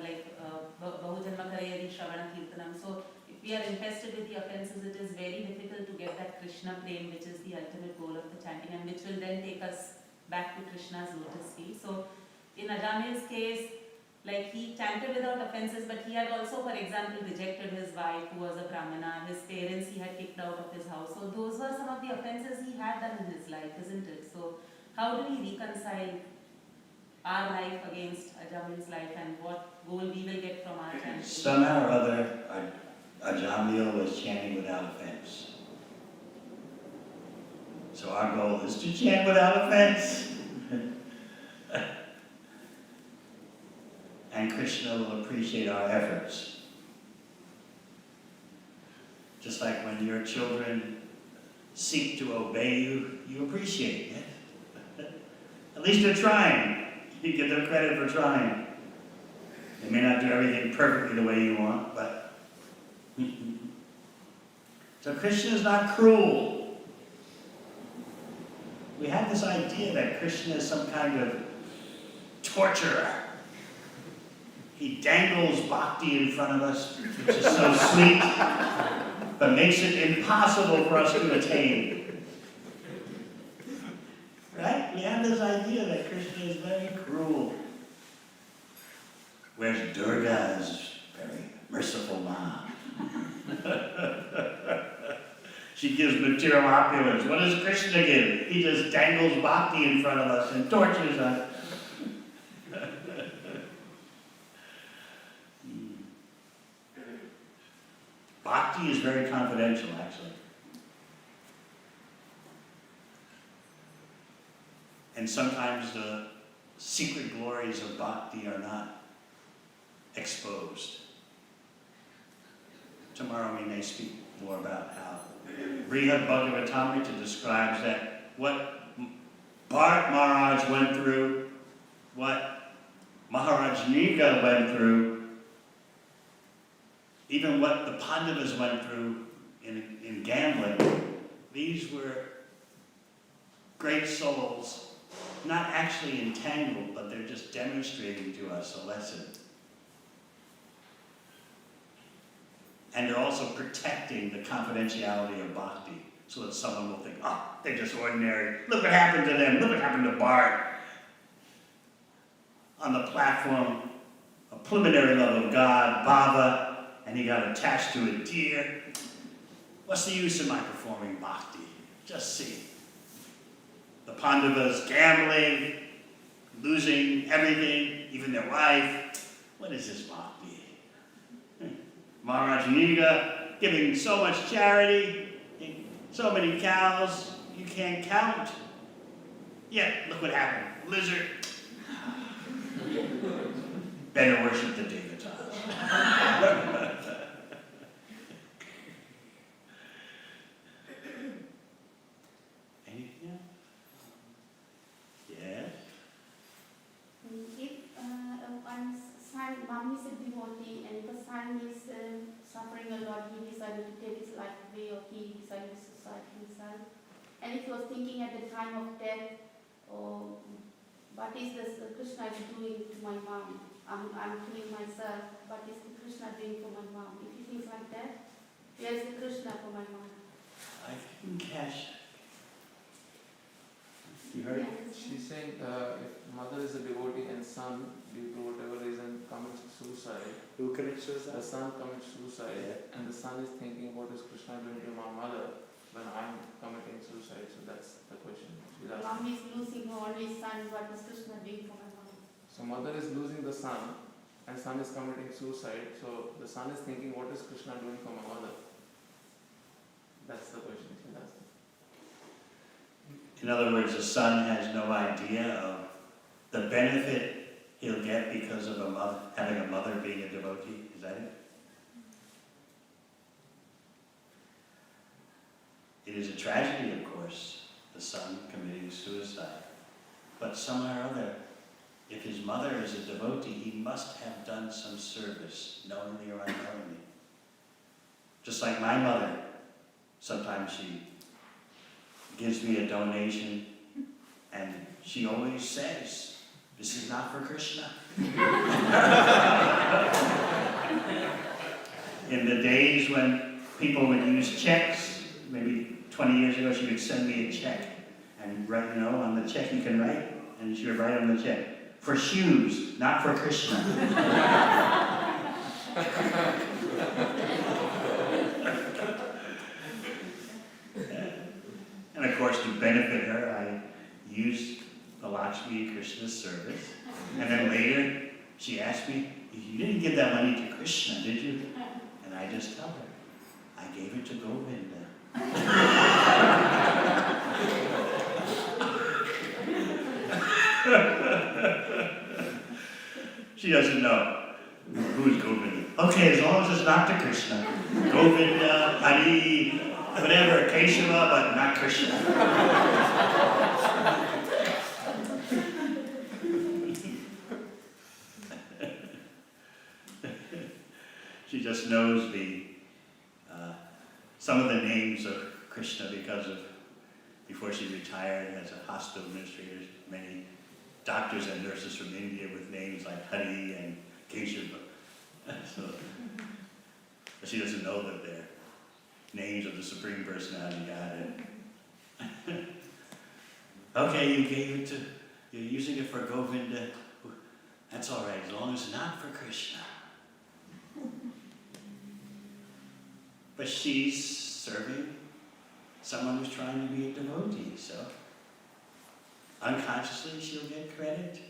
Bahu Janma Kareyadi Shravana Kirtanam. So if we are infested with the offenses, it is very difficult to get that Krishna prem, which is the ultimate goal of the chanting, and which will then take us back to Krishna's lotus feet. So in Ajamil's case, like he chanted without offenses, but he had also, for example, rejected his wife who was a Brahmana, his parents he had kicked out of his house. So those were some of the offenses he had done in his life, isn't it? So how do we reconcile our life against Ajamil's life, and what goal we will get from our chanting? Somehow or other, Ajamil was chanting without offense. So our goal is to chant without offense. And Krishna will appreciate our efforts. Just like when your children seek to obey you, you appreciate it. At least they're trying. You give them credit for trying. They may not do everything perfectly the way you want, but... So Krishna is not cruel. We have this idea that Krishna is some kind of torturer. He dangles bhakti in front of us, which is so sweet, but makes it impossible for us to attain. Right? We have this idea that Krishna is very cruel. Whereas Durga is very merciful mom. She gives material opulence. What does Krishna give? He just dangles bhakti in front of us and tortures us. Bhakti is very confidential, actually. And sometimes the secret glories of bhakti are not exposed. Tomorrow we may speak more about how Śrīmad Bhāgavatam describes that what Bharat Maharaj went through, what Maharaj Niga went through, even what the Pandavas went through in gambling, these were great souls, not actually entangled, but they're just demonstrating to us a lesson. And they're also protecting the confidentiality of bhakti, so that someone will think, oh, they're just ordinary. Look what happened to them. Look what happened to Bart. On the platform, a preliminary love of God, bhava, and he got attached to a deer. What's the use of my performing bhakti? Just see. The Pandavas gambling, losing everything, even their wife. What is this bhakti? Maharaj Niga giving so much charity, so many cows, you can't count. Yet, look what happened. Lizard. Better worship the devatas. Anything else? Yes? If one's son, mom is a devotee, and the son is suffering a lot, he decided to take his life away, or he decided to suicide himself. And if he was thinking at the time of death, oh, what is this Krishna is doing to my mom? I'm killing myself. What is the Krishna doing for my mom? If he thinks like that, where is the Krishna for my mom? I didn't catch. You heard? She's saying if mother is a devotee and son, due to whatever reason, commits suicide, Who commits the suicide? son commits suicide, and the son is thinking, what is Krishna doing to my mother when I'm committing suicide? So that's the question she's asking. Mom is losing her only son. What is Krishna doing for my mom? So mother is losing the son, and son is committing suicide. So the son is thinking, what is Krishna doing for my mother? That's the question she's asking. In other words, the son has no idea of the benefit he'll get because of having a mother being a devotee. Is that it? It is a tragedy, of course, the son committing suicide. But somehow or other, if his mother is a devotee, he must have done some service, knowingly or unknowingly. Just like my mother, sometimes she gives me a donation, and she always says, this is not for Krishna. In the days when people would use checks, maybe 20 years ago, she would send me a check, and write, on the check you can write, and she would write on the check, for shoes, not for Krishna. And of course, to benefit her, I used the Lakshmi Krishna's service. And then later, she asked me, you didn't give that money to Krishna, did you? And I just tell her, I gave it to Govinda. She doesn't know. Who's Govinda? Okay, as long as it's not to Krishna. Govinda, Hare, whatever, Keshava, but not Krishna. She just knows some of the names of Krishna before she retired as a hospital administrator, many doctors and nurses from India with names like Hare and Keshava. So, but she doesn't know that they're names of the Supreme Personality of Godhead. Okay, you're using it for Govinda. That's all right, as long as it's not for Krishna. But she's serving someone who's trying to be a devotee, so unconsciously she'll get credit.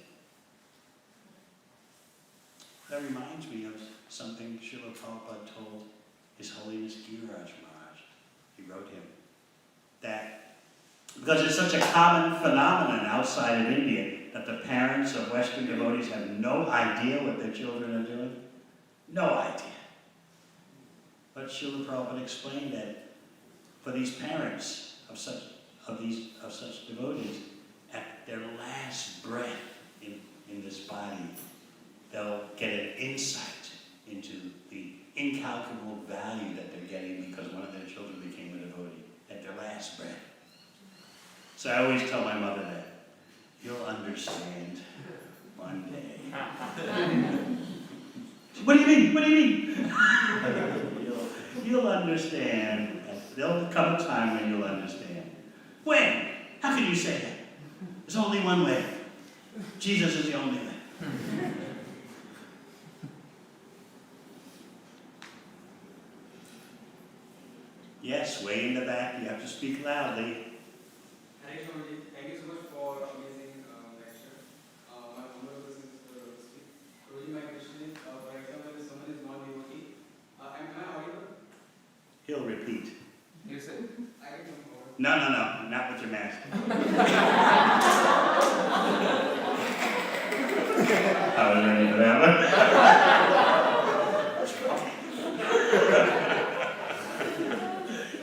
That reminds me of something Srila Prabhupada told His Holiness Giriraj Maharaj. He wrote him that because it's such a common phenomenon outside of India that the parents of Western devotees have no idea what their children are doing. No idea. But Srila Prabhupada explained that for these parents of such devotees, at their last breath in this body, they'll get an insight into the incalculable value that they're getting because one of their children became a devotee at their last breath. So I always tell my mother that you'll understand one day. What do you mean? What do you mean? You'll understand. There'll come a time when you'll understand. When? How can you say that? There's only one way. Jesus is the only way. Yes, way in the back. You have to speak loudly. Hare Swami, thank you so much for amazing lecture. My humble person is speak. Prabhuji, my question is, for example, if someone is not devotee, am I audible? He'll repeat. You say? I can come forward. No, not with your mask. I was ready for that one.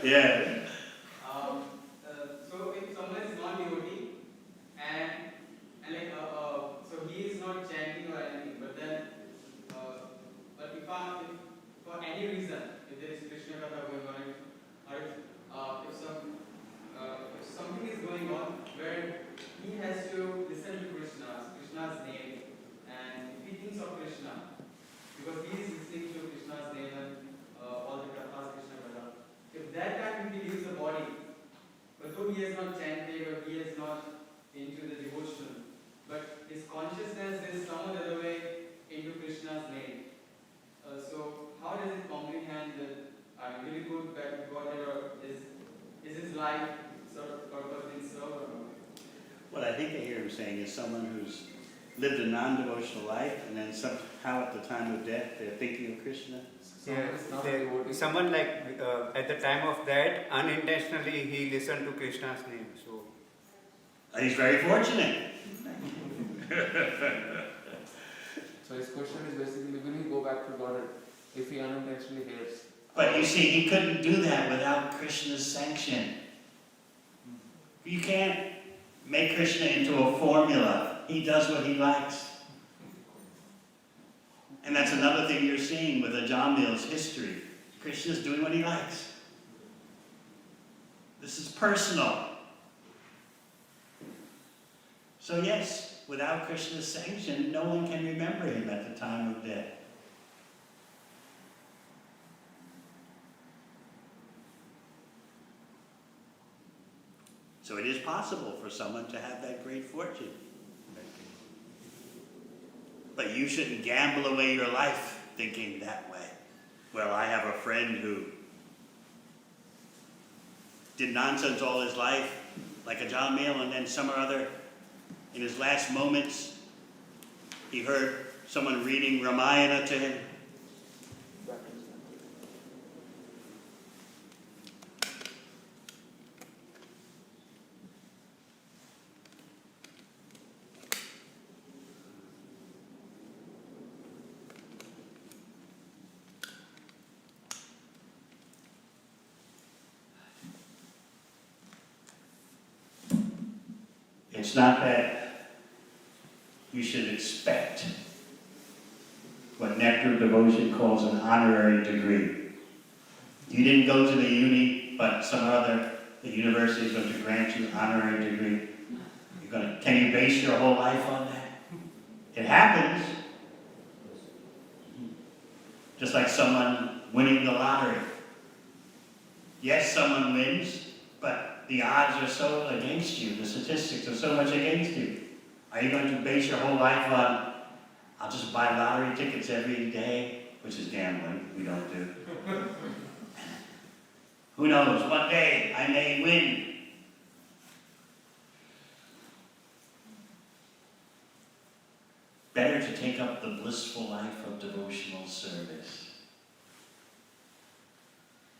Yeah. So if someone is not devotee and like so he is not chanting or anything, but then but if for any reason, if there is Krishna Katha going on, or if something is going on where he has to listen to Krishna's name, and if he thinks of Krishna, because he is listening to Krishna's name and all the kathas Krishna Katha, if that time he leaves the body, but though he has not chanted or he is not into the devotion, but his consciousness is some other way into Krishna's name. So how does it comprehend that will it go back to God, or is his life sort of purpose in serve or not? What I think I hear him saying is someone who's lived a non-devotional life and then somehow at the time of death they're thinking of Krishna. Someone is not a devotee. Someone like at the time of that, unintentionally he listened to Krishna's name. So He's very fortunate. So his question is basically, will he go back to God if he unintentionally hears? But you see, he couldn't do that without Krishna's sanction. You can't make Krishna into a formula. He does what he likes. And that's another thing you're seeing with Ajamil's history. Krishna's doing what he likes. This is personal. So yes, without Krishna's sanction, no one can remember him at the time of death. So it is possible for someone to have that great fortune. But you shouldn't gamble away your life thinking that way. Well, I have a friend who did nonsense all his life, like a John Mayle, and then some or other, in his last moments, he heard someone reading Ramayana to him. It's not that you should expect what Nectar of Devotion calls an honorary degree. You didn't go to the uni, but some other, the university is going to grant you an honorary degree. Can you base your whole life on that? It happens. Just like someone winning the lottery. Yes, someone wins, but the odds are so against you, the statistics are so much against you. Are you going to base your whole life on, I'll just buy lottery tickets every day, which is gambling, we don't do. Who knows, one day I may win. Better to take up the blissful life of devotional service.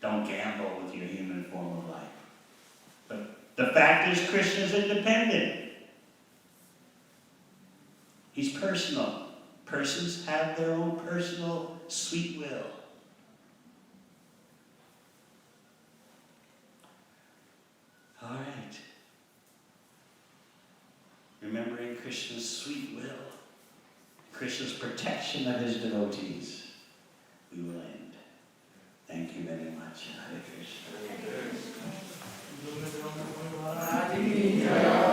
Don't gamble with your human form of life. But the fact is, Krishna's independent. He's personal. Persons have their own personal sweet will. All right. Remembering Krishna's sweet will. Krishna's protection of his devotees, we will end. Thank you very much. Hare Krishna. Hare Krishna.